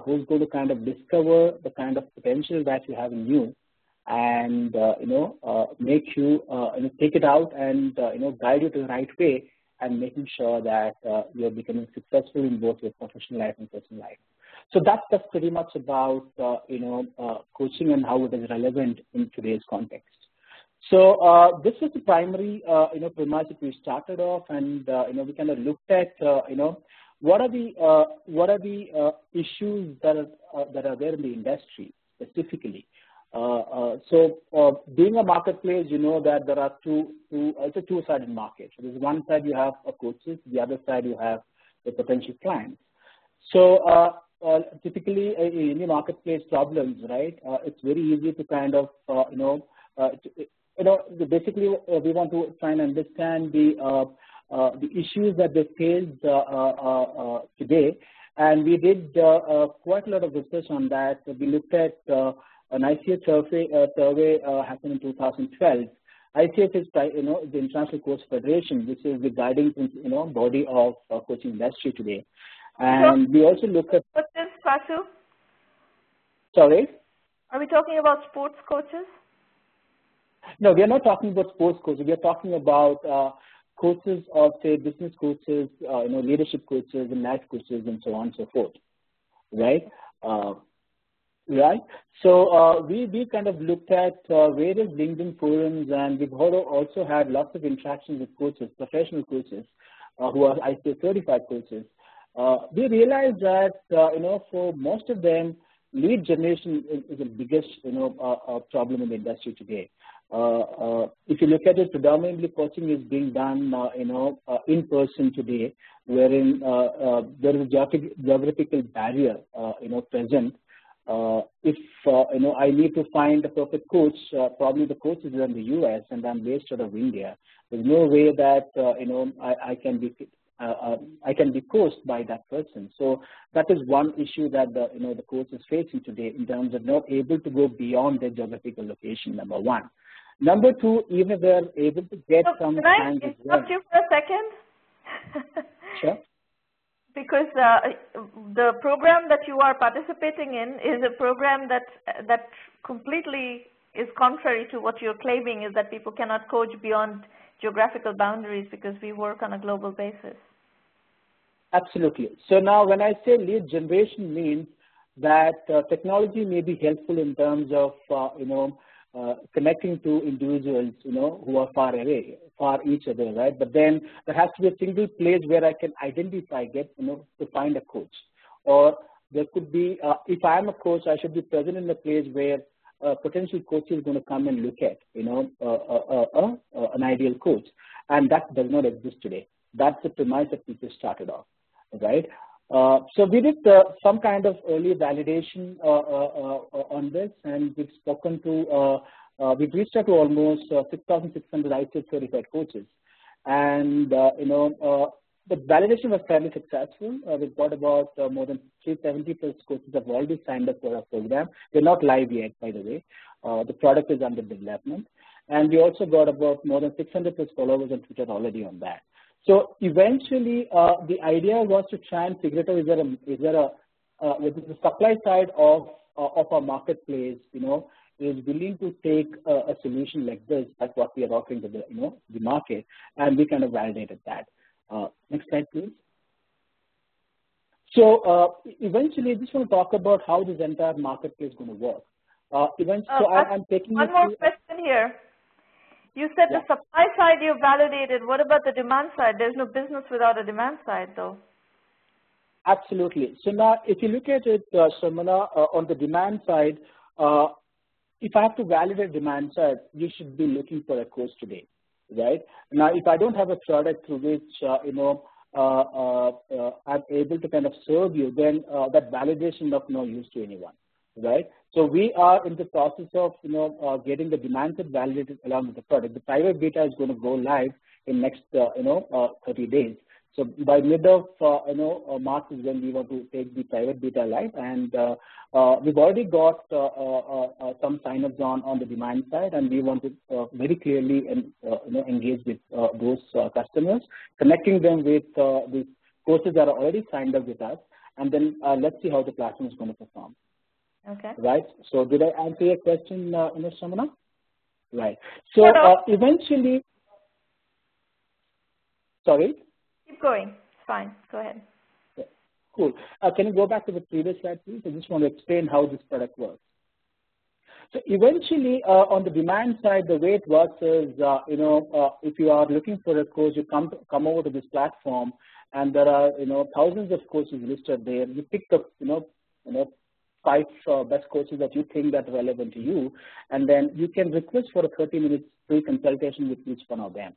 who's going to kind of discover the kind of potential that you have in you, and make you take it out and guide you to the right way, and making sure that you're becoming successful in both your professional life and personal life. So that's pretty much about coaching and how it is relevant in today's context. So this is the primary premise that we started off, and we kind of looked at what are the issues that are there in the industry specifically. So being a marketplace, you know that there are it's a two-sided market. So there's one side you have coaches, the other side you have the potential clients. So typically in the marketplace problems, right? It's very easy to kind of basically we want to try and understand the issues that they face today, and we did quite a lot of research on that. We looked at an ICF survey happened in 2012. ICF is the International Coach Federation, which is the guiding body of coaching industry today. And we also look at. What's this, Pasu? Sorry? Are we talking about sports coaches? No, we are not talking about sports coaches. We are talking about coaches of, say, business coaches, leadership coaches, and life coaches, and so on and so forth, right? Right. So we kind of looked at various LinkedIn forums, and we've also had lots of interactions with coaches, professional coaches, who are ICF certified coaches. We realized that for most of them, lead generation is the biggest problem in the industry today. If you look at it, predominantly coaching is being done in person today, wherein there is a geographical barrier present. If I need to find a perfect coach, probably the coach is in the US and I'm based out of India. There's no way that I can be coached by that person. So that is one issue that the coach is facing today in terms of not able to go beyond their geographical location. Number one. Number two, even if they're able to get some time as well. Can I interrupt you for a second? Sure. Because the program that you are participating in is a program that completely is contrary to what you're claiming, is that people cannot coach beyond geographical boundaries because we work on a global basis. Absolutely. So now when I say lead generation means that technology may be helpful in terms of, connecting to individuals, who are far away, far each other, right? But then there has to be a single place where I can identify, to find a coach. Or there could be, if I'm a coach, I should be present in a place where a potential coach is going to come and look at, an ideal coach. And that does not exist today. That's the premise that people started off, right? So we did some kind of early validation on this, and we've spoken to, we've reached out to almost 6,600 ICF certified coaches. And, the validation was fairly successful. We've got about more than 370 plus coaches have already signed up for our program. They're not live yet, by the way. The product is under development. And we also got about more than 600 plus followers on Twitter already on that. So eventually, the idea was to try and figure out is there a the supply side of our marketplace, is willing to take a solution like this, that's what we are offering to the market, and we kind of validated that. Next slide, please. So eventually, I just want to talk about how this entire marketplace is going to work. I'm taking one more question here. You said the supply side you validated. What about the demand side? There's no business without a demand side, though. Absolutely. So now, if you look at it, Sramana, on the demand side, if I have to validate demand side, you should be looking for a course today, right? Now, if I don't have a product through which, I'm able to kind of serve you, then that validation of no use to anyone, right? So we are in the process of, getting the demand side validated along with the product. The private beta is going to go live in next, 30 days. So by mid of, March is when we want to take the private beta live, and we've already got some signups on the demand side, and we want to very clearly engage with those customers, connecting them with the courses that are already signed up with us, and then let's see how the platform is going to perform. Okay. Right. So did I answer your question, Sramana? Right. So eventually, sorry. Keep going. It's fine. Go ahead. Yeah. Cool. Can you go back to the previous slide, please? I just want to explain how this product works. So eventually, on the demand side, the way it works is, if you are looking for a course, you come over to this platform, and there are, thousands of courses listed there. You pick the, 5 best courses that you think that are relevant to you, and then you can request for a 30-minute free consultation with each one of them.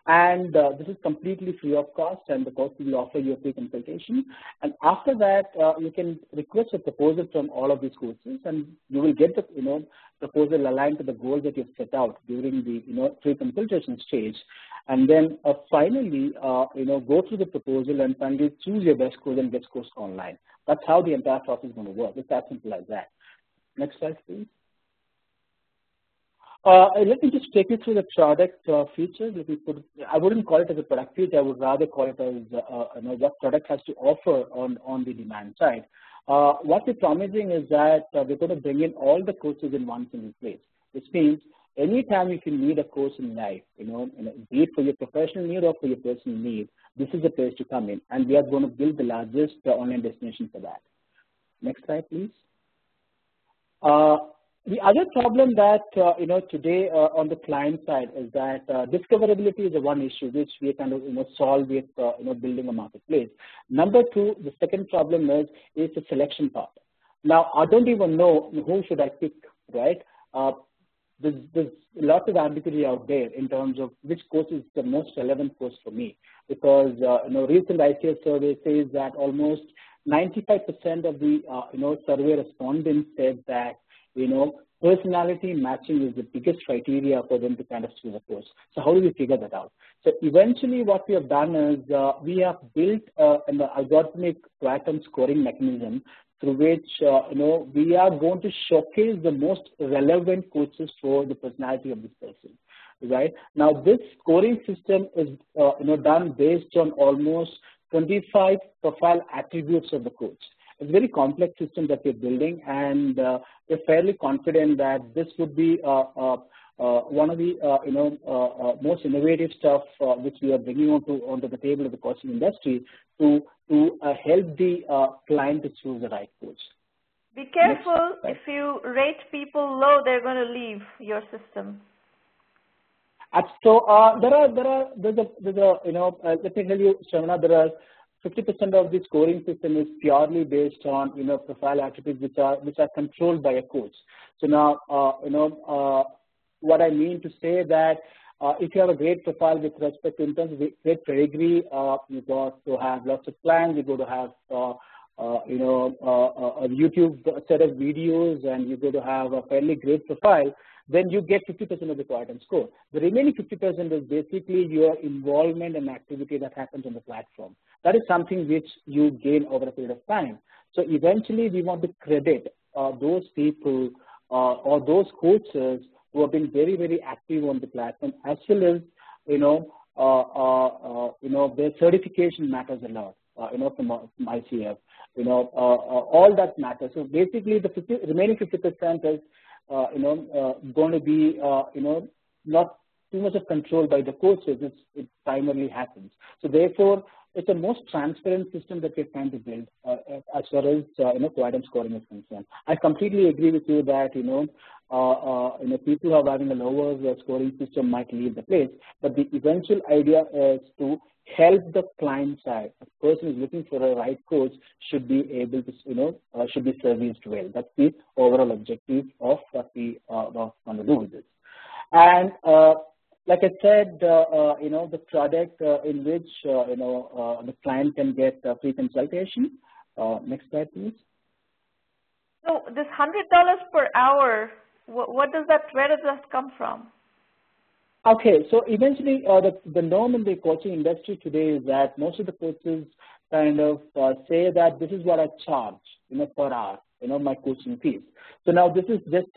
And this is completely free of cost, and the course will offer you a free consultation. And after that, you can request a proposal from all of these courses, and you will get the proposal aligned to the goals that you've set out during the free consultation stage. And then finally, go through the proposal and finally choose your best course and get course online. That's how the entire process is going to work. It's as simple as that. Next slide, please. Let me just take you through the product features. I wouldn't call it as a product feature. I would rather call it as what product has to offer on the demand side. What we're promising is that we're going to bring in all the courses in one single place, which means anytime if you need a course in life, be it for your professional need or for your personal need, this is the place to come in, and we are going to build the largest online destination for that. Next slide, please. The other problem that, today on the client side is that discoverability is the one issue which we kind of, solve with, building a marketplace. Number 2, the second problem is the selection part. Now, I don't even know who should I pick, right? There's lots of ambiguity out there in terms of which course is the most relevant course for me, because, recent ICS survey says that almost 95% of the, survey respondents said that, personality matching is the biggest criteria for them to kind of choose a course. So how do we figure that out? So eventually what we have done is we have built an algorithmic pattern scoring mechanism through which, we are going to showcase the most relevant courses for the personality of this person, right? Now, this scoring system is, done based on almost 25 profile attributes of the coach. It's a very complex system that we're building, and we're fairly confident that this would be one of the most innovative stuff which we are bringing onto the table of the coaching industry to help the client to choose the right coach. Be careful. If you rate people low, they're going to leave your system. So let me tell you, Sramana, there are 50% of the scoring system is purely based on profile attributes which are controlled by a coach. So now what I mean to say that if you have a great profile with respect to in terms of great pedigree, you got to have lots of plans. You got to have a YouTube set of videos, and you got to have a fairly great profile. Then you get 50% of the quadrant score. The remaining 50% is basically your involvement and activity that happens on the platform. That is something which you gain over a period of time. So eventually we want to credit those people or those coaches who have been very, very active on the platform, as well as, their certification matters a lot, from ICF, all that matters. So basically the remaining 50% is, going to be, not too much of control by the coaches. It primarily happens. So therefore, it's the most transparent system that we're trying to build as far as quantum scoring is concerned. I completely agree with you that people who are having a lower scoring system might leave the place, but the eventual idea is to help the client side. A person who's looking for a right coach should be able to should be serviced well. That's the overall objective of what we want to do with this. And like I said, the product in which the client can get free consultation. Next slide, please. So this $100 per hour, where does that come from? Okay, so eventually the norm in the coaching industry today is that most of the coaches kind of say that this is what I charge, per hour, my coaching fees. So now this is just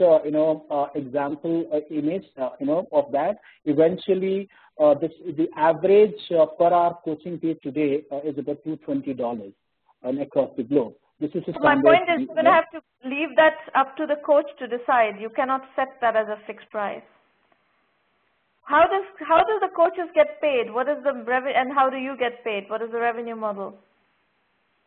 example image, of that. Eventually, the average per hour coaching fee today is about $220 across the globe. This is my point is, you're going to have to leave that up to the coach to decide. You cannot set that as a fixed price. How does the coaches get paid? What is the revenue, and how do you get paid? What is the revenue model?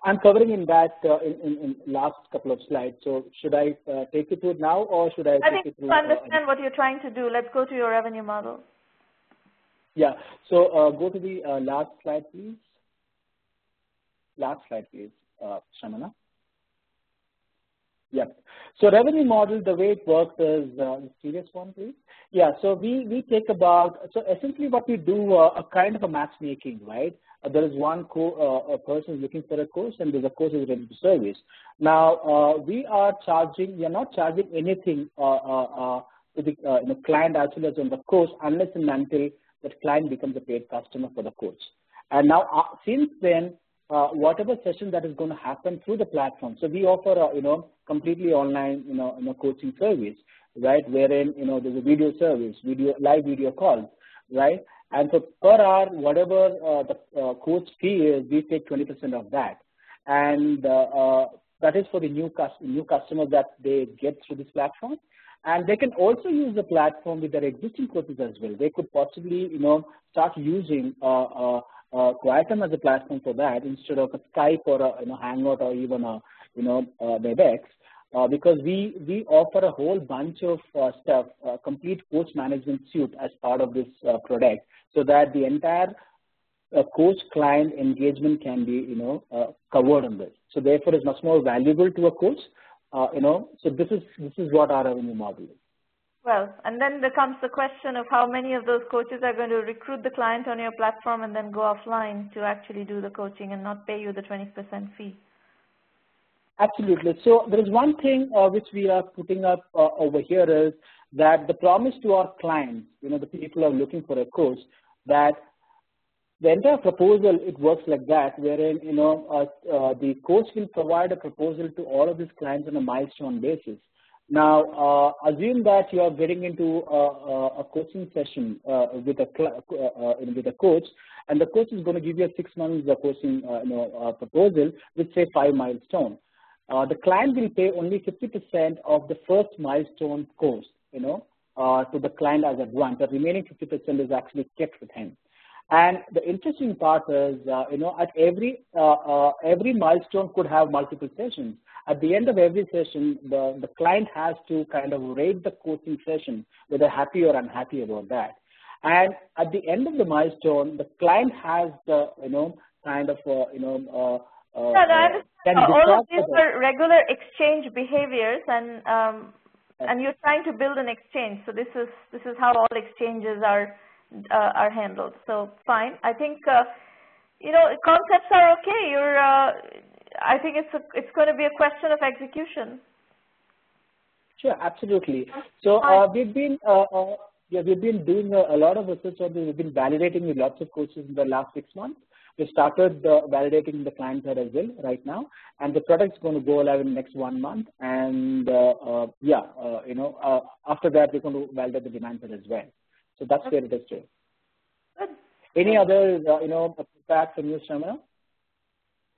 I'm covering in that in last couple of slides. So should I take it through now, or should I take it through? I think to understand what you're trying to do, let's go to your revenue model. Yeah. So go to the last slide, please. Last slide, please, Sramana. Yeah. So revenue model, the way it works is previous one, please. Yeah. So we take about, so essentially what we do a kind of a matchmaking, right? There is one a person looking for a course, and there's a course is ready to service. Now we are not charging anything to the client as well as on the course, unless and until that client becomes a paid customer for the course. And now since then, whatever session that is going to happen through the platform. So we offer a completely online coaching service, right? Wherein there's a video service, live video calls, right? And so per hour, whatever the coach fee is, we take 20% of that, and that is for the new customers that they get through this platform. And they can also use the platform with their existing coaches as well. They could possibly start using Quantum as a platform for that instead of a Skype or a Hangout or even a WebEx, because we offer a whole bunch of stuff, complete coach management suite as part of this product, so that the entire coach client engagement can be covered on this. So therefore, it's much more valuable to a coach. So this is what our revenue model is. Well, and then there comes the question of how many of those coaches are going to recruit the client on your platform and then go offline to actually do the coaching and not pay you the 20% fee. Absolutely. So there is one thing which we are putting up over here is that the promise to our clients, the people who are looking for a coach, that the entire proposal, it works like that, wherein the coach will provide a proposal to all of these clients on a milestone basis. Now, assume that you are getting into a coaching session with a coach, and the coach is going to give you a 6 months coaching proposal with, say, 5 milestones. The client will pay only 50% of the first milestone course, to the client as advance. The remaining 50% is actually kept with him. And the interesting part is, at every milestone could have multiple sessions. At the end of every session, the client has to kind of rate the coaching session, whether happy or unhappy about that. And at the end of the milestone, the client has the, kind of, all of these are regular exchange behaviors, and you're trying to build an exchange. So this is how all exchanges are handled. So fine. I think concepts are okay. I think it's going to be a question of execution. Sure, absolutely. So we've been doing a lot of research on this. We've been validating with lots of coaches in the last 6 months. We started validating the client side as well right now, and the product's going to go live in the next 1 month. And after that, we're going to validate the demand side as well. So that's where it is today. Good. Any other, feedback from you, Sramana?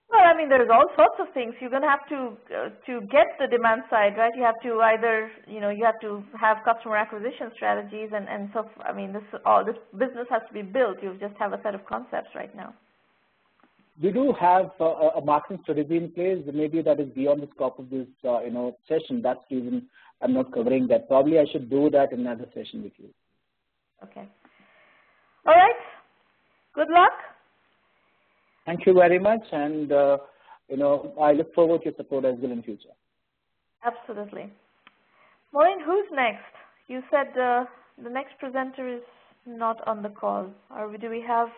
Well, I mean, there's all sorts of things. You're going to have to get the demand side, right? You have to either, you have to have customer acquisition strategies, and so, I mean, this business has to be built. You just have a set of concepts right now. We do have a marketing strategy in place. Maybe that is beyond the scope of this, session. That's the reason I'm not covering that. Probably I should do that in another session with you. Okay. All right. Good luck. Thank you very much, and I look forward to your support as well in future. Absolutely. Maureen, who's next? You said the next presenter is not on the call. Do we have?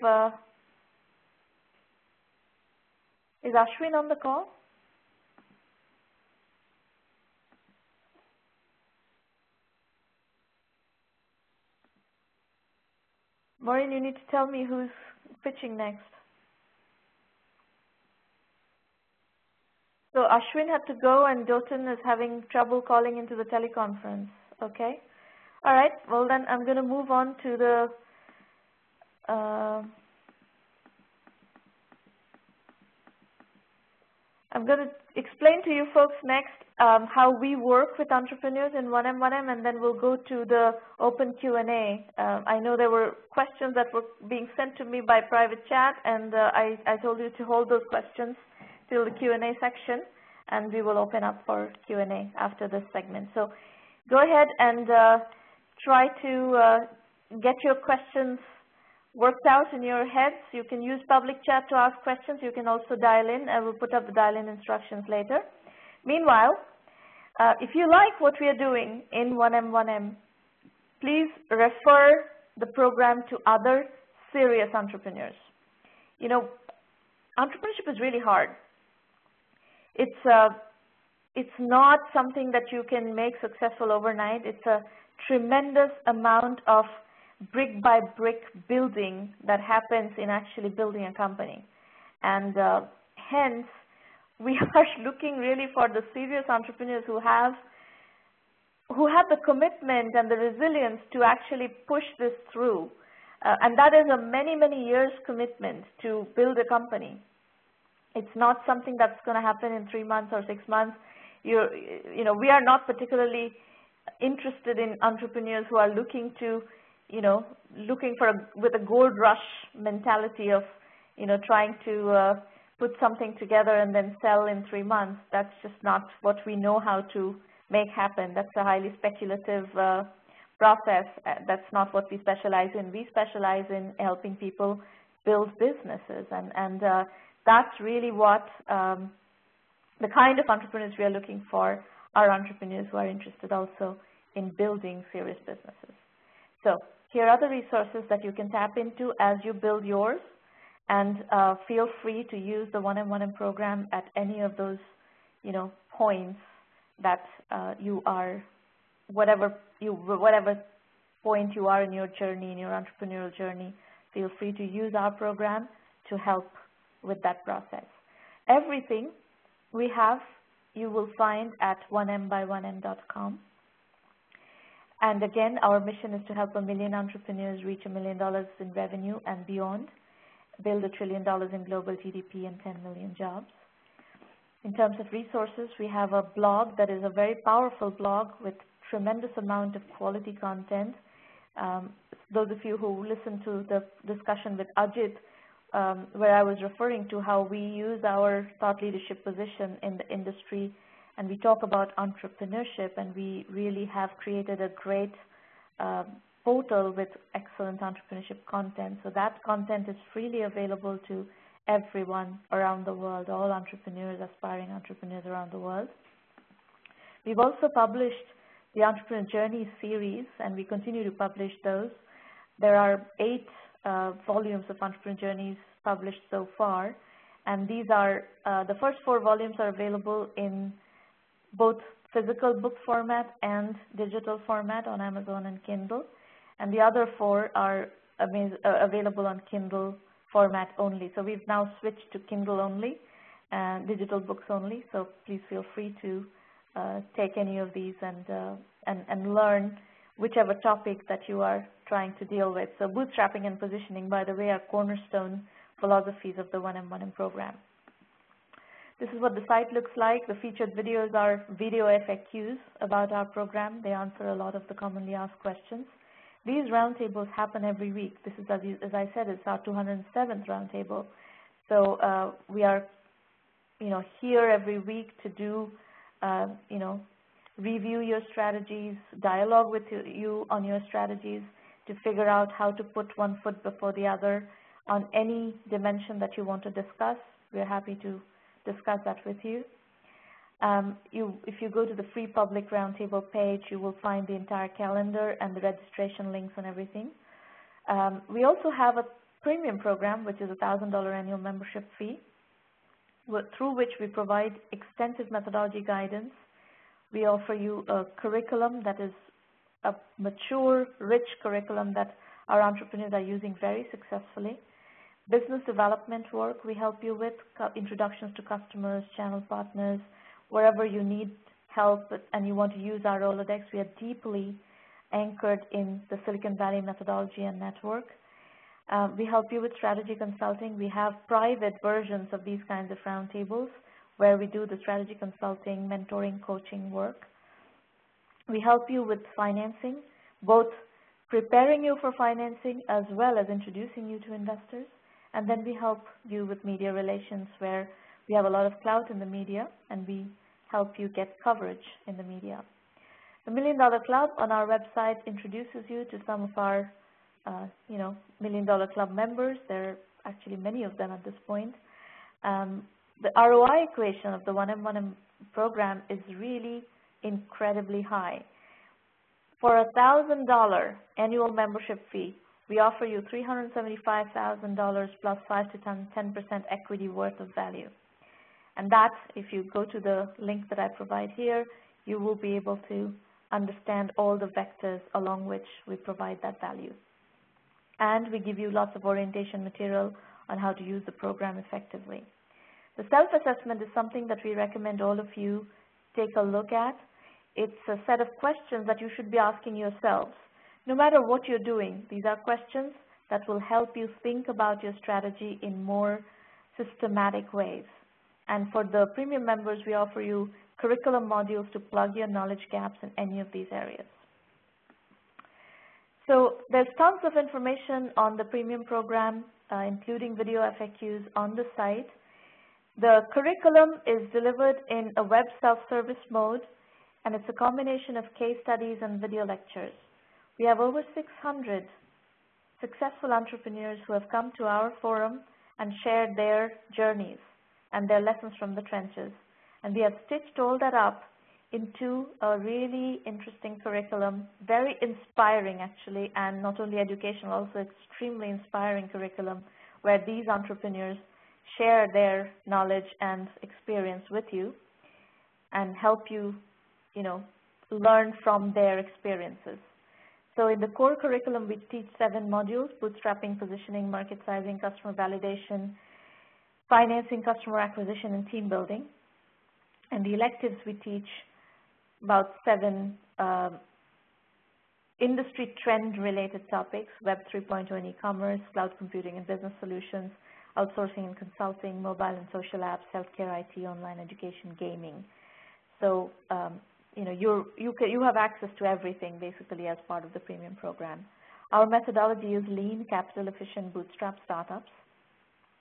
Is Ashwin on the call? Maureen, you need to tell me who's pitching next. So Ashwin had to go, and Dotan is having trouble calling into the teleconference. Okay. All right. Well, then I'm going to move on to the I'm going to explain to you folks next how we work with entrepreneurs in 1M1M, and then we'll go to the open Q&A. I know there were questions that were being sent to me by private chat, and I told you to hold those questions till the Q&A section, and we will open up for Q&A after this segment. So go ahead and try to get your questions worked out in your heads. You can use public chat to ask questions. You can also dial in. I will put up the dial-in instructions later. Meanwhile, if you like what we are doing in 1M1M, please refer the program to other serious entrepreneurs. Entrepreneurship is really hard. It's not something that you can make successful overnight. It's a tremendous amount of brick by brick building that happens in actually building a company. And hence, we are looking really for the serious entrepreneurs who have the commitment and the resilience to actually push this through. And that is a many, many years commitment to build a company. It's not something that's going to happen in 3 months or 6 months. We are not particularly interested in entrepreneurs who are looking to, with a gold rush mentality of, trying to put something together and then sell in 3 months. That's just not what we know how to make happen. That's a highly speculative process. That's not what we specialize in. We specialize in helping people build businesses, and that's really what the kind of entrepreneurs we are looking for are entrepreneurs who are interested also in building serious businesses. So here are the resources that you can tap into as you build yours, and feel free to use the 1M1M program at any of those, points that you are, whatever point you are in your journey, in your entrepreneurial journey, feel free to use our program to help with that process. Everything we have, you will find at 1mby1m.com. And again, our mission is to help 1 million entrepreneurs reach $1 million in revenue and beyond, build $1 trillion in global GDP and 10 million jobs. In terms of resources, we have a blog that is a very powerful blog with tremendous amount of quality content. Those of you who listened to the discussion with Ajit, where I was referring to how we use our thought leadership position in the industry, and we talk about entrepreneurship, and we really have created a great portal with excellent entrepreneurship content. So that content is freely available to everyone around the world, all entrepreneurs, aspiring entrepreneurs around the world. We've also published the Entrepreneur Journey series, and we continue to publish those. There are 8 volumes of Entrepreneur Journeys published so far, and these are, the first 4 volumes are available in both physical book format and digital format on Amazon and Kindle, and the other 4 are available on Kindle format only. So we've now switched to Kindle only, digital books only, so please feel free to take any of these and learn whichever topic that you are trying to deal with. So bootstrapping and positioning, by the way, are cornerstone philosophies of the 1M1M program. This is what the site looks like. The featured videos are video FAQs about our program. They answer a lot of the commonly asked questions. These roundtables happen every week. This is, as I said, it's our 207th roundtable. So we are, here every week to do, review your strategies, dialogue with you on your strategies, to figure out how to put one foot before the other on any dimension that you want to discuss. We're happy to discuss that with you. If you go to the free public roundtable page, you will find the entire calendar and the registration links and everything. We also have a premium program, which is a $1,000 annual membership fee, through which we provide extensive methodology guidance. We offer you a curriculum that is a mature, rich curriculum that our entrepreneurs are using very successfully. Business development work we help you with, introductions to customers, channel partners, wherever you need help and you want to use our Rolodex. We are deeply anchored in the Silicon Valley methodology and network. We help you with strategy consulting. We have private versions of these kinds of roundtables where we do the strategy consulting, mentoring, coaching work. We help you with financing, both preparing you for financing as well as introducing you to investors. And then we help you with media relations, where we have a lot of clout in the media and we help you get coverage in the media. The $1 Million Club on our website introduces you to some of our $1 Million Club members. There are actually many of them at this point. The ROI equation of the 1M1M program is really incredibly high. For a $1,000 annual membership fee, we offer you $375,000 plus 5 to 10% equity worth of value. And that, if you go to the link that I provide here, you will be able to understand all the vectors along which we provide that value. And we give you lots of orientation material on how to use the program effectively. The self-assessment is something that we recommend all of you take a look at. It's a set of questions that you should be asking yourselves. No matter what you're doing, these are questions that will help you think about your strategy in more systematic ways. And for the premium members, we offer you curriculum modules to plug your knowledge gaps in any of these areas. So there's tons of information on the premium program, including video FAQs on the site. The curriculum is delivered in a web self-service mode, and it's a combination of case studies and video lectures. We have over 600 successful entrepreneurs who have come to our forum and shared their journeys and their lessons from the trenches. And we have stitched all that up into a really interesting curriculum, very inspiring actually, and not only educational, also extremely inspiring curriculum, where these entrepreneurs share their knowledge and experience with you and help you, learn from their experiences. So in the core curriculum, we teach 7 modules: bootstrapping, positioning, market sizing, customer validation, financing, customer acquisition, and team building. And the electives, we teach about 7 industry trend-related topics: Web 3.0 and e-commerce, cloud computing and business solutions, outsourcing and consulting, mobile and social apps, healthcare, IT, online education, gaming. So you have access to everything basically as part of the premium program. Our methodology is lean, capital efficient, bootstrap startups.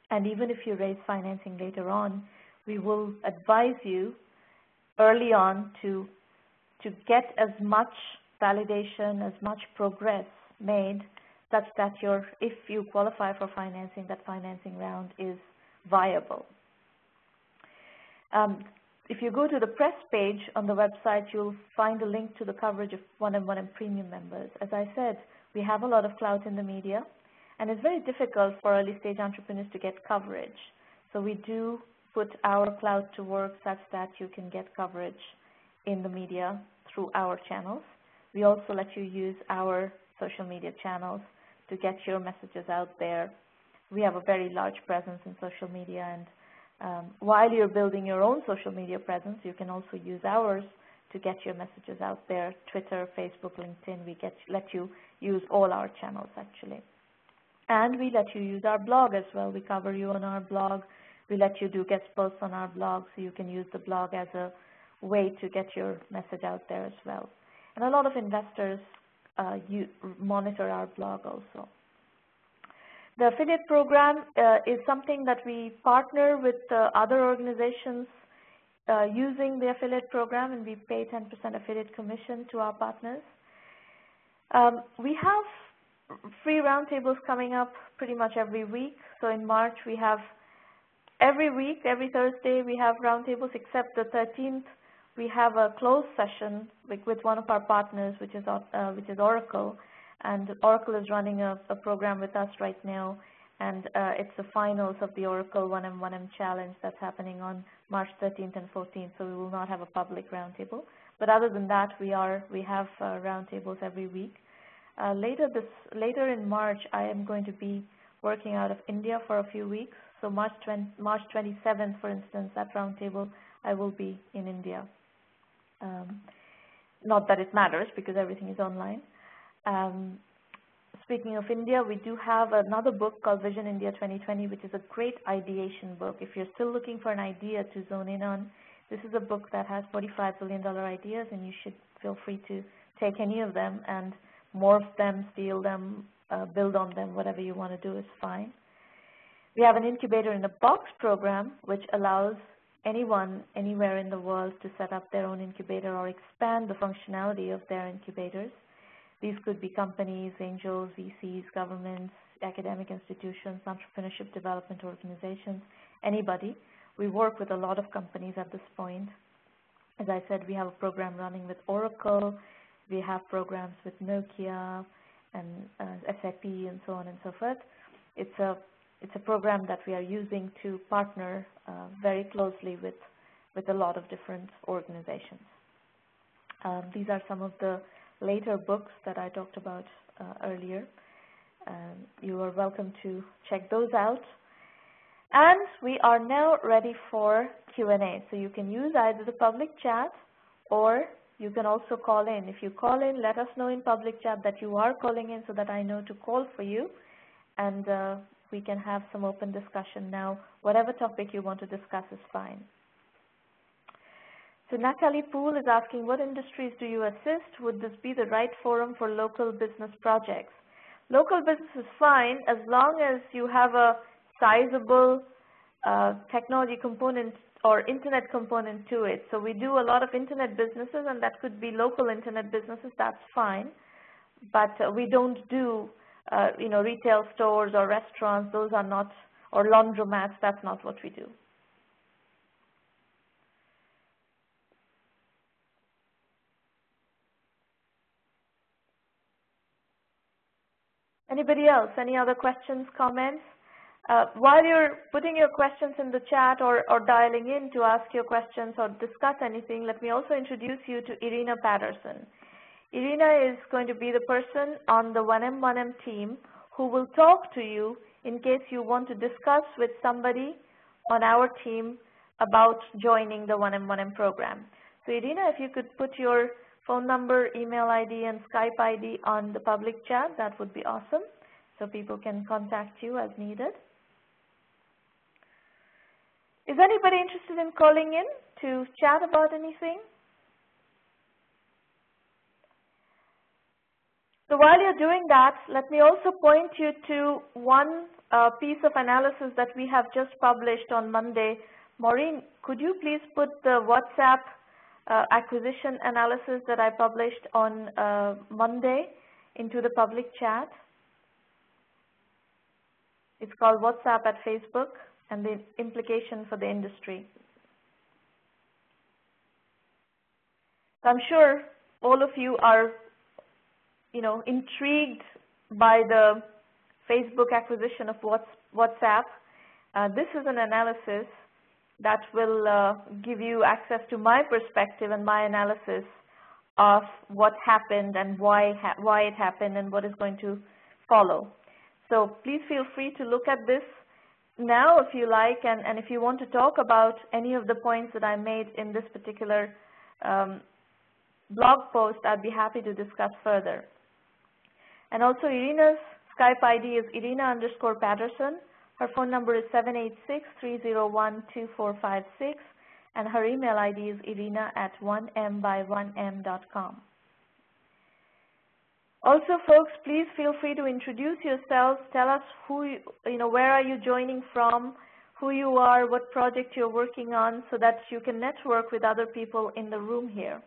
And even if you raise financing later on, we will advise you early on to get as much validation, as much progress made, such that if you qualify for financing, that financing round is viable. If you go to the press page on the website, you'll find a link to the coverage of 1M1M premium members. As I said, we have a lot of clout in the media, and it's very difficult for early stage entrepreneurs to get coverage. So we do put our clout to work such that you can get coverage in the media through our channels. We also let you use our social media channels to get your messages out there. We have a very large presence in social media, and while you're building your own social media presence, you can also use ours to get your messages out there. Twitter, Facebook, LinkedIn, we let you use all our channels actually. And we let you use our blog as well. We cover you on our blog. We let you do guest posts on our blog, so you can use the blog as a way to get your message out there as well. And a lot of investors monitor our blog also. The affiliate program is something that we partner with other organizations using the affiliate program, and we pay 10% affiliate commission to our partners. We have free roundtables coming up pretty much every week. So in March we have every week, every Thursday we have roundtables, except the 13th we have a closed session with one of our partners, which is Oracle, and Oracle is running a program with us right now, and it's the finals of the Oracle 1M1M challenge that's happening on March 13th and 14th, so we will not have a public roundtable. But other than that, we have roundtables every week. Later in March, I am going to be working out of India for a few weeks. So March 27th, for instance, at roundtable, I will be in India. Not that it matters because everything is online. Speaking of India, we do have another book called Vision India 2020, which is a great ideation book. If you're still looking for an idea to zone in on, this is a book that has $45 billion ideas, and you should feel free to take any of them and morph them, steal them, build on them, whatever you want to do is fine. We have an incubator in a box program, which allows anyone, anywhere in the world to set up their own incubator or expand the functionality of their incubators. These could be companies, angels, VCs, governments, academic institutions, entrepreneurship development organizations, anybody. We work with a lot of companies at this point. As I said, we have a program running with Oracle. We have programs with Nokia and SAP and so on and so forth. It's a program that we are using to partner very closely with a lot of different organizations. These are some of the later books that I talked about earlier. You are welcome to check those out. And we are now ready for Q&A. So you can use either the public chat, or you can also call in. If you call in, let us know in public chat that you are calling in so that I know to call for you, and we can have some open discussion now. Whatever topic you want to discuss is fine. So Natalie Poole is asking, what industries do you assist? Would this be the right forum for local business projects? Local business is fine as long as you have a sizable technology component or internet component to it. So we do a lot of internet businesses, and that could be local internet businesses. That's fine, but we don't do retail stores or restaurants. Those are not, or laundromats. That's not what we do. Anybody else? Any other questions, comments? While you're putting your questions in the chat or dialing in to ask your questions or discuss anything, let me also introduce you to Irina Patterson. Irina is going to be the person on the 1M1M team who will talk to you in case you want to discuss with somebody on our team about joining the 1M1M program. So Irina, if you could put your phone number, email ID, and Skype ID on the public chat, that would be awesome, so people can contact you as needed. Is anybody interested in calling in to chat about anything? So while you're doing that, let me also point you to one piece of analysis that we have just published on Monday. Maureen, could you please put the WhatsApp acquisition analysis that I published on Monday into the public chat? It's called WhatsApp at Facebook and the implication for the industry. So I'm sure all of you are, intrigued by the Facebook acquisition of WhatsApp. This is an analysis that will give you access to my perspective and my analysis of what happened and why it happened and what is going to follow. So please feel free to look at this now if you like, and if you want to talk about any of the points that I made in this particular blog post, I'd be happy to discuss further. And also Irina's Skype ID is Irina_Patterson. Her phone number is 786-301-2456, and her email ID is irina@1mby1m.com. Also, folks, please feel free to introduce yourselves. Tell us where are you joining from, who you are, what project you're working on, so that you can network with other people in the room here.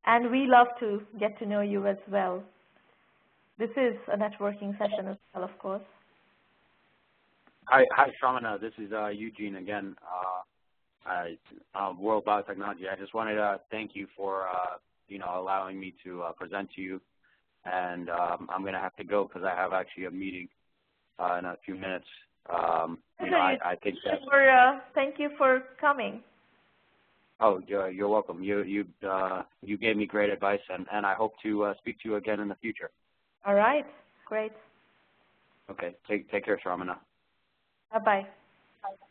And we love to get to know you as well. This is a networking session as well, of course. Hi, Sramana. This is Eugene again, World Biotechnology. I just wanted to thank you for allowing me to present to you. And I'm going to have to go because I have actually a meeting in a few minutes. I think that. Thank you for coming. Oh, you're welcome. You gave me great advice, and I hope to speak to you again in the future. All right. Great. Okay. Take care, Sramana. Bye-bye.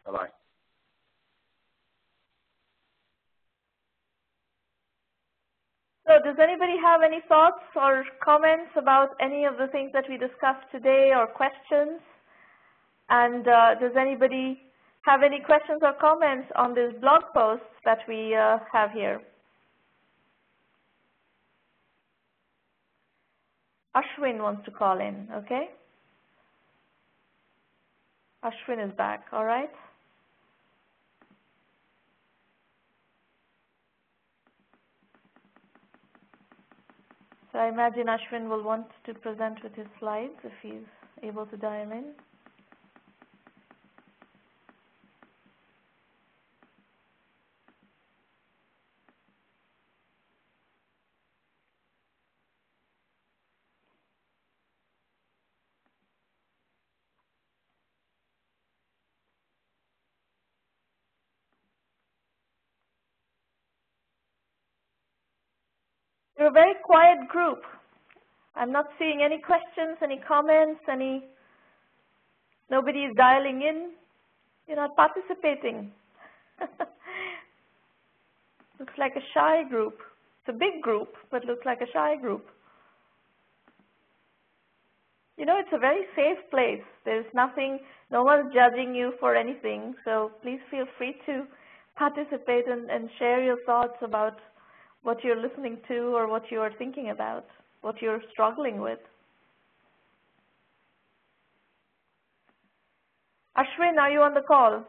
Bye-bye. So does anybody have any thoughts or comments about any of the things that we discussed today, or questions? And does anybody have any questions or comments on this blog post that we have here? Ashwin wants to call in, okay? Ashwin is back, all right? So I imagine Ashwin will want to present with his slides if he's able to dial in. You're a very quiet group. I'm not seeing any questions, any comments, nobody is dialing in. You're not participating. Looks like a shy group. It's a big group, but looks like a shy group. It's a very safe place. There's nothing, no one's judging you for anything. So please feel free to participate and share your thoughts about what you're listening to or what you're thinking about, what you're struggling with. Ashwin, are you on the call?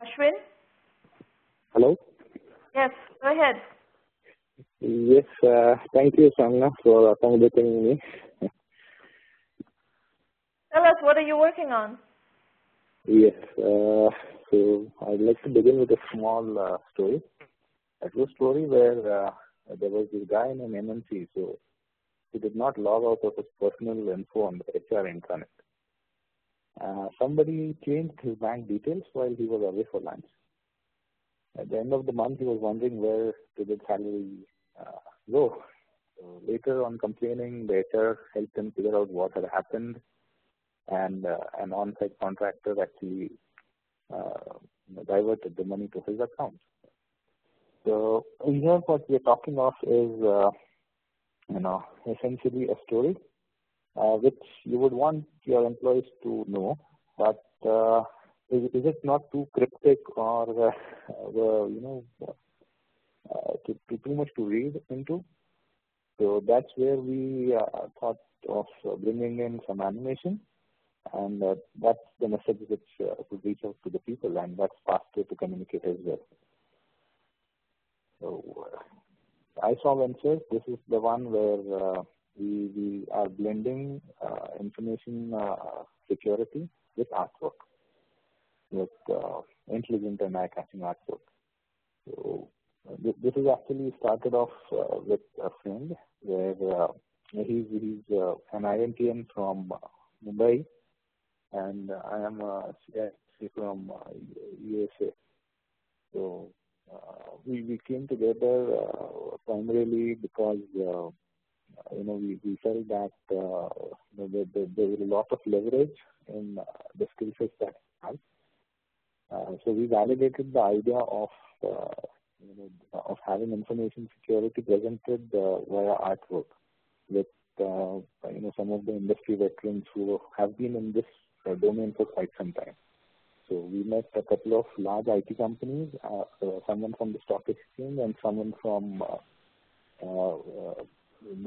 Ashwin? Hello? Yes, go ahead. Yes, thank you, Sramana, for accommodating me. Tell us, what are you working on? Yes, so I'd like to begin with a small story. It was a story where there was this guy in an MNC, so he did not log out of his personal info on the HR intranet. Somebody changed his bank details while he was away for lunch. At the end of the month, he was wondering where did his salary go. So later on complaining, the HR helped him figure out what had happened, and an on-site contractor actually diverted the money to his account. So here what we're talking of is, essentially a story which you would want your employees to know, but is it not too cryptic or too much to read into? So that's where we thought of bringing in some animation, and that's the message which would reach out to the people, and that's faster to communicate as well. So ISO Ventures, this is the one where we are blending information security with artwork, with intelligent and eye-catching artwork. So this is actually started off with a friend where he's an INTN from Mumbai, and I am a CIC from USA. So we came together primarily because we felt that there was a lot of leverage in the skill sets that we have. So we validated the idea of having information security presented via artwork with some of the industry veterans who have been in this domain for quite some time. So we met a couple of large IT companies, someone from the stock exchange and someone from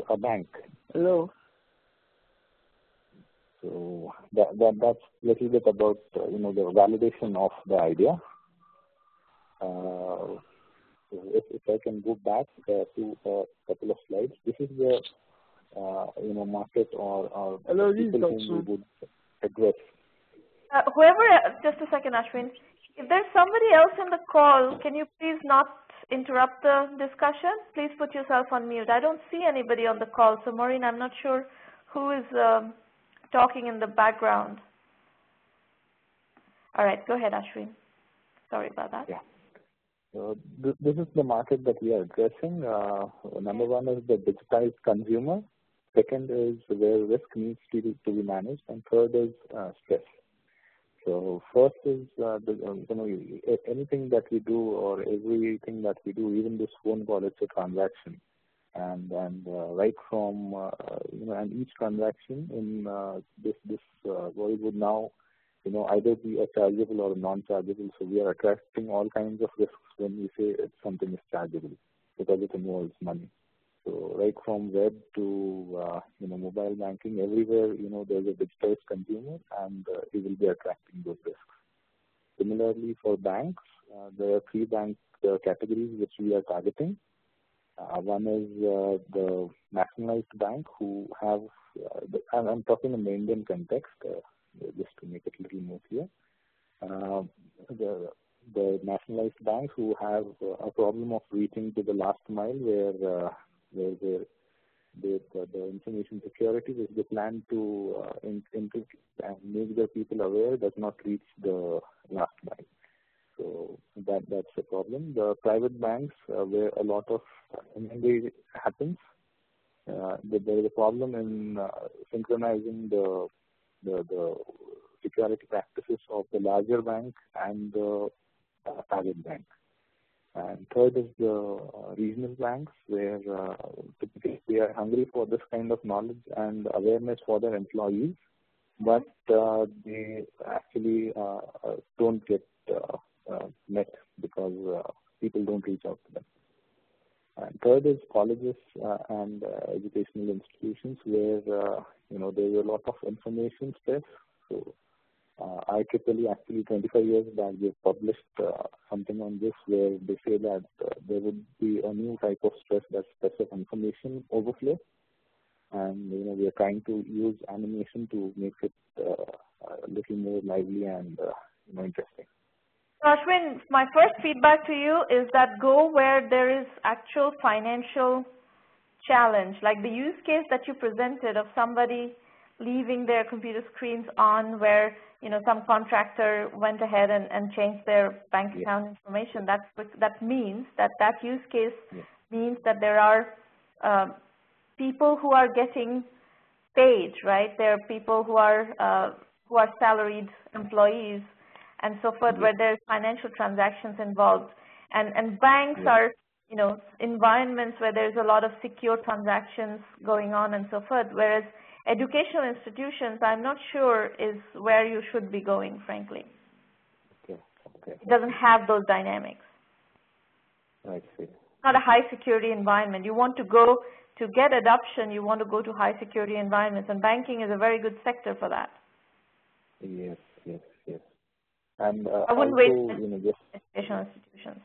a bank. Hello. So that's a little bit about the validation of the idea. If I can go back to a couple of slides, this is the market or Hello, people whom we would address. Just a second, Ashwin. If there's somebody else in the call, can you please not interrupt the discussion? Please put yourself on mute. I don't see anybody on the call, so Maureen, I'm not sure who is talking in the background. All right, go ahead, Ashwin. Sorry about that. Yeah. This is the market that we are addressing. Number one is the digitized consumer. Second is where risk needs to be managed, and third is stress. So first is anything that we do or everything that we do, even this phone call, it's a transaction, and right from and each transaction in this world would now either be a chargeable or a non-chargeable. So we are attracting all kinds of risks when we say something is chargeable because it involves money. So right from web to mobile banking, everywhere there's a digitized consumer, and we will be attracting those risks. Similarly, for banks, there are three bank categories which we are targeting. One is the nationalized bank who have, and I'm talking in the Indian context, just to make it a little more clear. The nationalized banks who have a problem of reaching to the last mile where the information security which they plan to increase and make the people aware does not reach the last mile. So that's a problem. The private banks where a lot of M&A happens, there is a problem in synchronizing the security practices of the larger bank and the target bank. And third is the regional banks, where typically they are hungry for this kind of knowledge and awareness for their employees, but they actually don't get met because people don't reach out to them. And third is colleges and educational institutions, where there's a lot of information stress. So IEEE actually 25 years back they published something on this, where they say that there would be a new type of stress, that's stress of information overflow, and we are trying to use animation to make it a little more lively and interesting. Ashwin, my first feedback to you is that go where there is actual financial challenge, like the use case that you presented of somebody leaving their computer screens on, where some contractor went ahead and changed their bank account information. That means that use case means that there are people who are getting paid, right? There are people who are salaried employees and so forth, where there's financial transactions involved, and banks are environments where there's a lot of secure transactions going on and so forth, whereas educational institutions, I'm not sure is where you should be going, frankly. Okay. It doesn't have those dynamics. I see. It's not a high security environment. You want to go to get adoption, you want to go to high security environments, and banking is a very good sector for that. Yes. And I wouldn't waste educational institutions.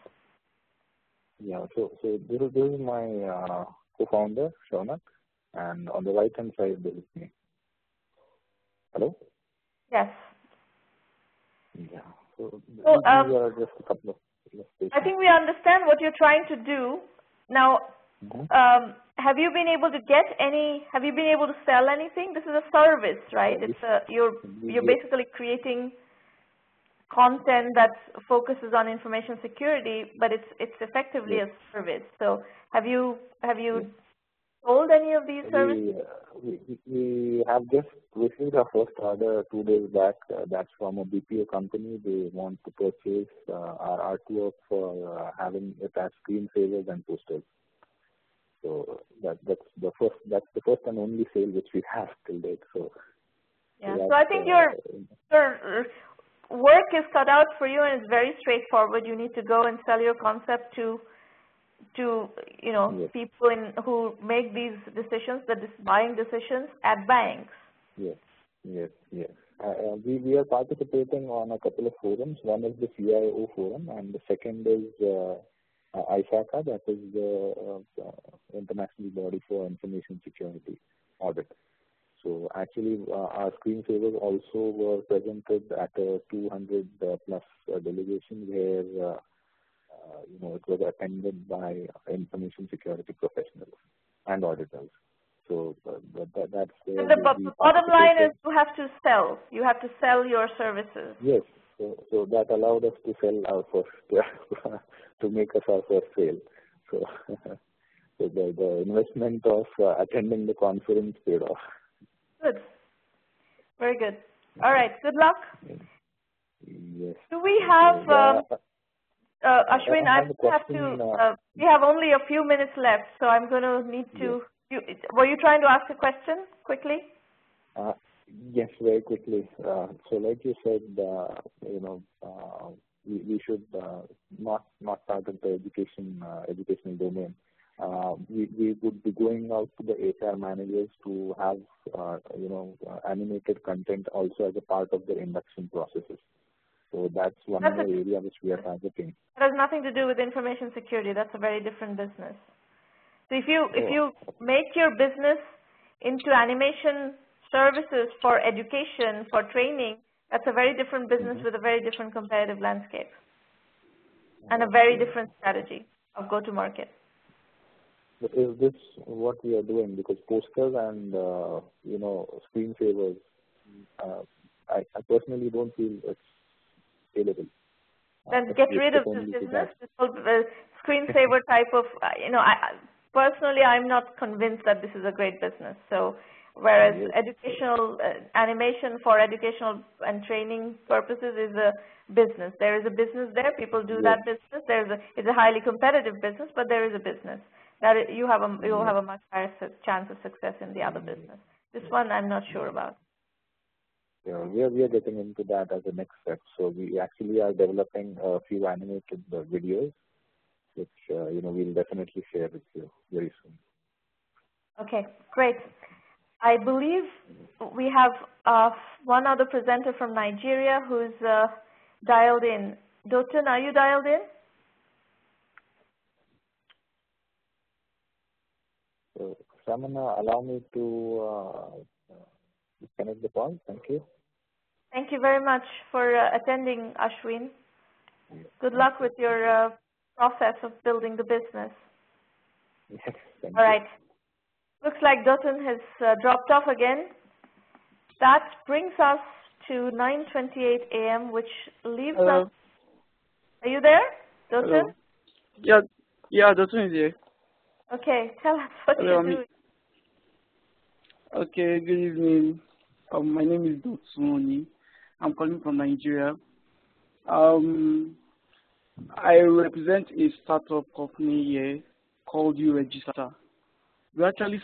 Yeah, so this is my co-founder, Sramana, and on the right-hand side, there is me. Hello? Yes. Yeah, so these are just a couple of I think we understand what you're trying to do. Now, Have you been able to get any? Have you been able to sell anything? This is a service, right? It's you're basically creating content that focuses on information security, but it's effectively a service. So have you sold any of these services? We have just received our first order 2 days back. That's from a BPO company. They want to purchase our artwork for having it as screensavers and posters. So that's the first and only sale which we have till date. So yeah. So I think your work is cut out for you, and it's very straightforward. You need to go and sell your concept to people who make these decisions, the buying decisions at banks. Yes. We are participating on a couple of forums. One is the CIO forum, and the second is ISACA, that is the International Body for Information Security Audit. So actually, our screensavers also were presented at a 200 plus delegation where it was attended by information security professionals and auditors. So that's and the bottom line is you have to sell. You have to sell your services. Yes. So that allowed us to sell our first, to make us our first sale. So, the investment of attending the conference paid off. Good. Very good. All right. Good luck. Yes. Do we have, Ashwin, we have only a few minutes left, so I'm going to need to, were you trying to ask a question quickly? Yes, very quickly. So like you said, we should not target the educational domain. We would be going out to the HR managers to have, animated content also as a part of their induction processes. So that's one of the areas which we are targeting. It has nothing to do with information security. That's a very different business. So if you make your business into animation services for education, for training, that's a very different business with a very different competitive landscape and a very different strategy of go-to-market. But is this what we are doing? Because posters and, screensavers, I personally don't feel it's scalable. Then get rid of this business, this whole screensaver type of, personally, I'm not convinced that this is a great business. So, whereas educational animation for educational and training purposes is a business. There is a business there. People do that business. It's a highly competitive business, but there is a business. That you will have a much higher chance of success in the other business. This one, I'm not sure about. Yeah, we are getting into that as a next step. So we actually are developing a few animated videos, which we'll definitely share with you very soon. Okay, great. I believe we have one other presenter from Nigeria who's dialed in. Dotun, are you dialed in? So, Sramana, allow me to disconnect the call. Thank you. Thank you very much for attending, Ashwin. Good luck with your process of building the business. Yes, thank you. All right. Looks like Dotun has dropped off again. That brings us to 9:28 a.m., which leaves us. Are you there, Dotun? Yeah, Dotun is here. Okay, tell us what you're doing. Okay, good evening. My name is Dotun. I'm calling from Nigeria. I represent a startup company here called URegister. We actually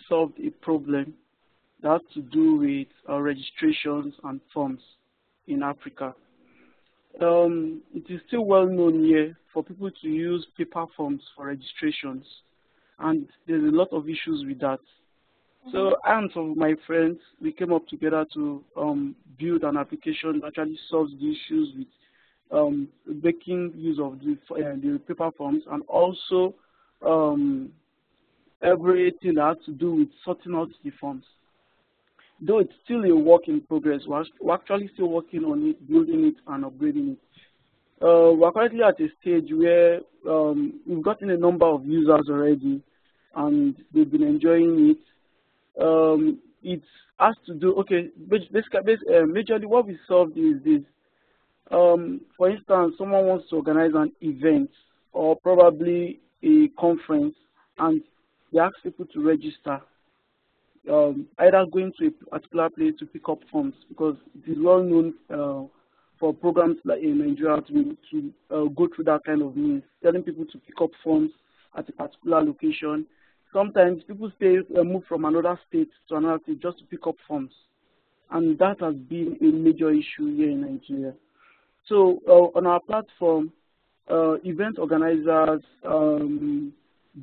solved a problem that had to do with registrations and forms in Africa. It is still well known here for people to use paper forms for registrations, and there's a lot of issues with that. So I and some of my friends, we came up together to build an application that actually solves the issues with making use of the paper forms, and also everything that has to do with sorting out the forms. Though it's still a work in progress, we're actually still working on it, building it and upgrading it. we're currently at a stage where we've gotten a number of users already, and they've been enjoying it. It has to do, okay, majorly what we solved is this. For instance, someone wants to organize an event or probably a conference, and they ask people to register, either going to a particular place to pick up forms, because it is well known for programs like in Nigeria to go through that kind of means, telling people to pick up forms at a particular location. Sometimes people move from another state to another state just to pick up forms, and that has been a major issue here in Nigeria. So on our platform, event organizers,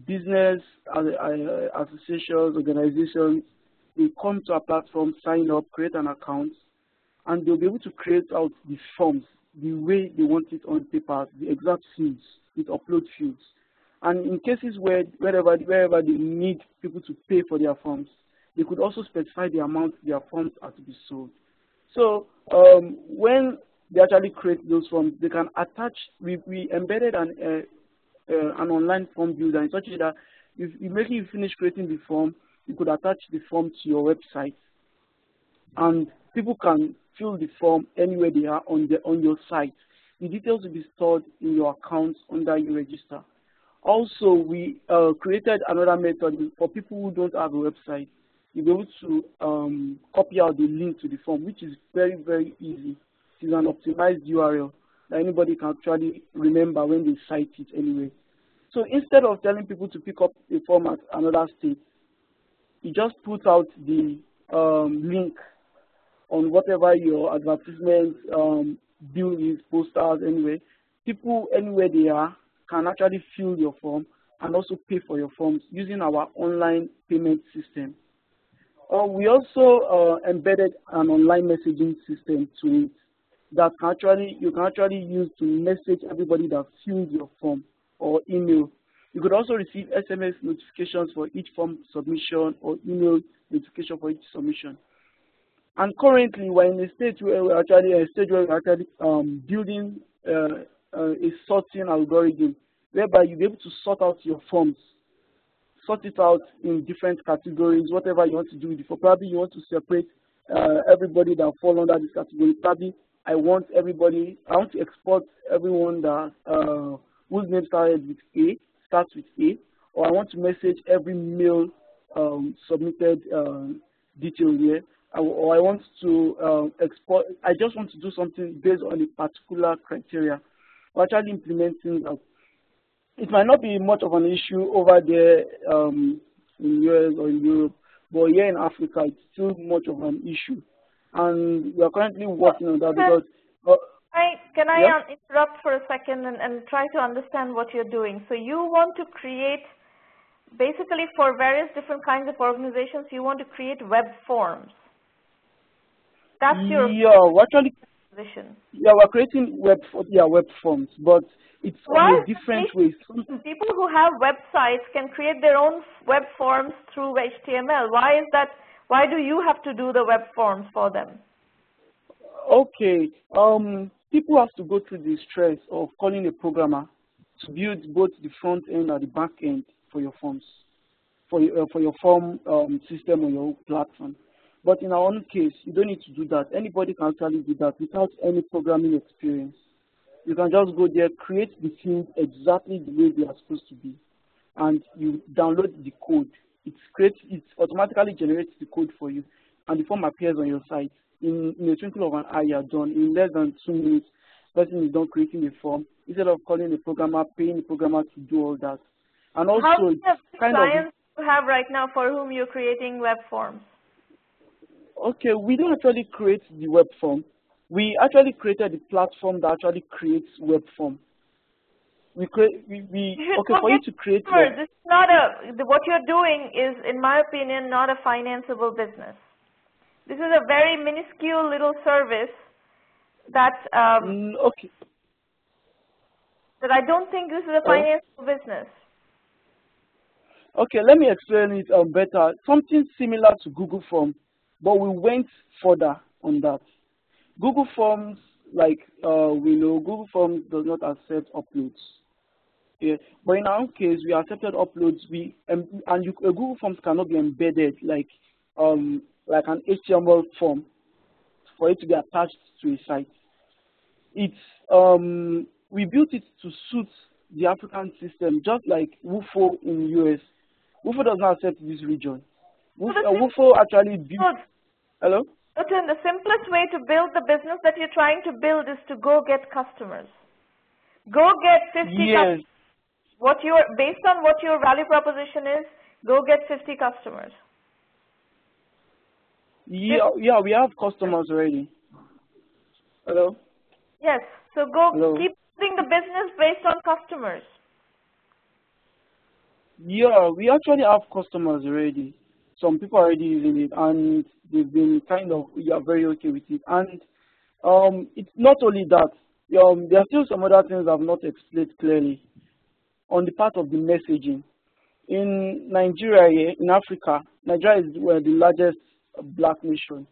business associations, organizations, they come to our platform, sign up, create an account, and they'll be able to create out the forms the way they want it on paper, the exact fields, with upload fields. And in cases wherever they need people to pay for their forms, they could also specify the amount their forms are to be sold. So when they actually create those forms, they can attach. We embedded an online form builder in such a way that if immediately you finish creating the form, you could attach the form to your website, and people can fill the form anywhere they are on your site. The details will be stored in your account under your register. Also, we created another method for people who don't have a website. You'll be able to copy out the link to the form, which is very, very easy. It is an optimized URL that anybody can actually remember when they cite it anyway. So instead of telling people to pick up a form at another state, you just put out the link on whatever your advertisement bill is, posters, anyway. People anywhere they are can actually fill your form and also pay for your forms using our online payment system. We also embedded an online messaging system to it that you can actually use to message everybody that fills your form, or email. You could also receive SMS notifications for each form submission or email notification for each submission. And currently, we're in a stage where we're actually building a sorting algorithm, whereby you'll be able to sort out your forms, sort it out in different categories, whatever you want to do with it. For probably you want to separate everybody that fall under this category. Probably I want to export everyone that whose name starts with A, or I want to message every mail submitted detail here, or I want to export. I just want to do something based on a particular criteria. We're actually implementing that. It might not be much of an issue over there in US or in Europe, but here in Africa, it's still much of an issue. And we are currently working on that because... Can I interrupt for a second and try to understand what you're doing? So you want to create, basically for various different kinds of organizations, you want to create web forms. That's your position. Yeah, we're creating web forms, but it's in a different way. People who have websites can create their own web forms through HTML. Why is that? Why do you have to do the web forms for them? Okay, people have to go through the stress of calling a programmer to build both the front end and the back end for your forms, for your form system on your platform. But in our own case, you don't need to do that. Anybody can actually do that without any programming experience. You can just go there, create the field exactly the way they are supposed to be, and you download the code. It automatically generates the code for you, and the form appears on your site. In a twinkle of an eye, you are done. In less than 2 minutes, the person is done creating the form, instead of calling the programmer, paying the programmer to do all that. And also, how many clients you have right now for whom you're creating web forms? Okay, we don't actually create the web form. We actually created the platform that actually creates web form. For you to create web, this is not what you're doing is, in my opinion, not a financeable business. This is a very minuscule little service that that I don't think this is a financeable business. Okay, let me explain it better. Something similar to Google Forms, but we went further on that. Google Forms, like we know Google Forms does not accept uploads. Yeah, but in our case, we accepted uploads. Google Forms cannot be embedded like an HTML form for it to be attached to a site. It's we built it to suit the African system, just like WUFO in US. WUFO does not accept this region. WUFO actually built. Hello? Then the simplest way to build the business that you're trying to build is to go get customers. Go get 50 customers. Based on what your value proposition is, go get 50 customers. Yeah, we have customers already. Hello? Yes, so keep building the business based on customers. Yeah, we actually have customers already. Some people are already using it, and they've been very okay with it. And it's not only that. There are still some other things I've not explained clearly on the part of the messaging. In Nigeria, in Africa, Nigeria is the largest black nation.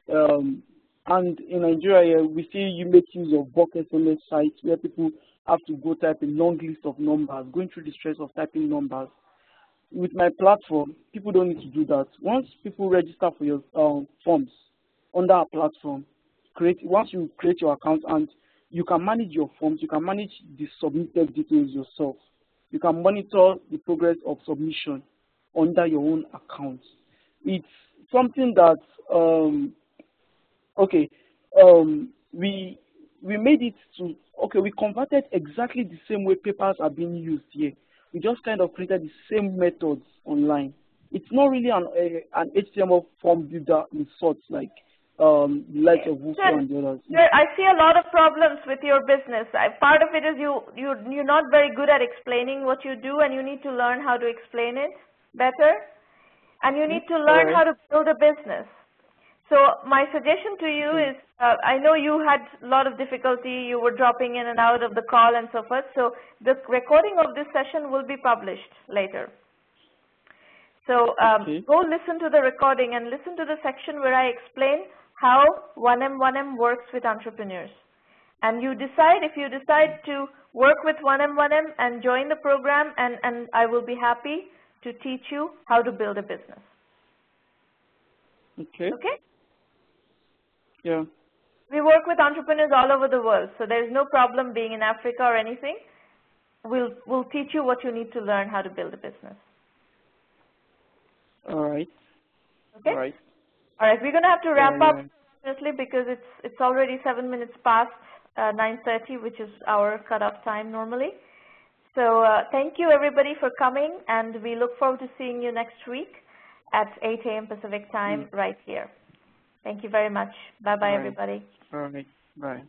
And in Nigeria, we see you make use of bulk SMS sites where people have to go type a long list of numbers, going through the stress of typing numbers. With my platform, people don't need to do that. Once people register for your forms under our platform, once you create your account and you can manage your forms, you can manage the submitted details yourself. You can monitor the progress of submission under your own account. It's something that we made it to we converted exactly the same way papers are being used here. We just kind of created the same methods online. It's not really an HTML form builder in sorts like the likes of WUFO and the others. I see a lot of problems with your business. Part of it is you're not very good at explaining what you do, and you need to learn how to explain it better. And you need to learn how to build a business. So my suggestion to you is, I know you had a lot of difficulty, you were dropping in and out of the call and so forth, so the recording of this session will be published later. So go listen to the recording and listen to the section where I explain how 1M works with entrepreneurs. And if you decide to work with 1M and join the program, and I will be happy to teach you how to build a business. Okay. Yeah. We work with entrepreneurs all over the world, so there's no problem being in Africa or anything. We'll teach you what you need to learn how to build a business. All right. Okay. All right. We're going to have to wrap up definitely because it's already 7 minutes past 9:30, which is our cutoff time normally. So thank you everybody for coming, and we look forward to seeing you next week at 8 a.m. Pacific time right here. Thank you very much. Bye-bye, everybody. All right. Bye.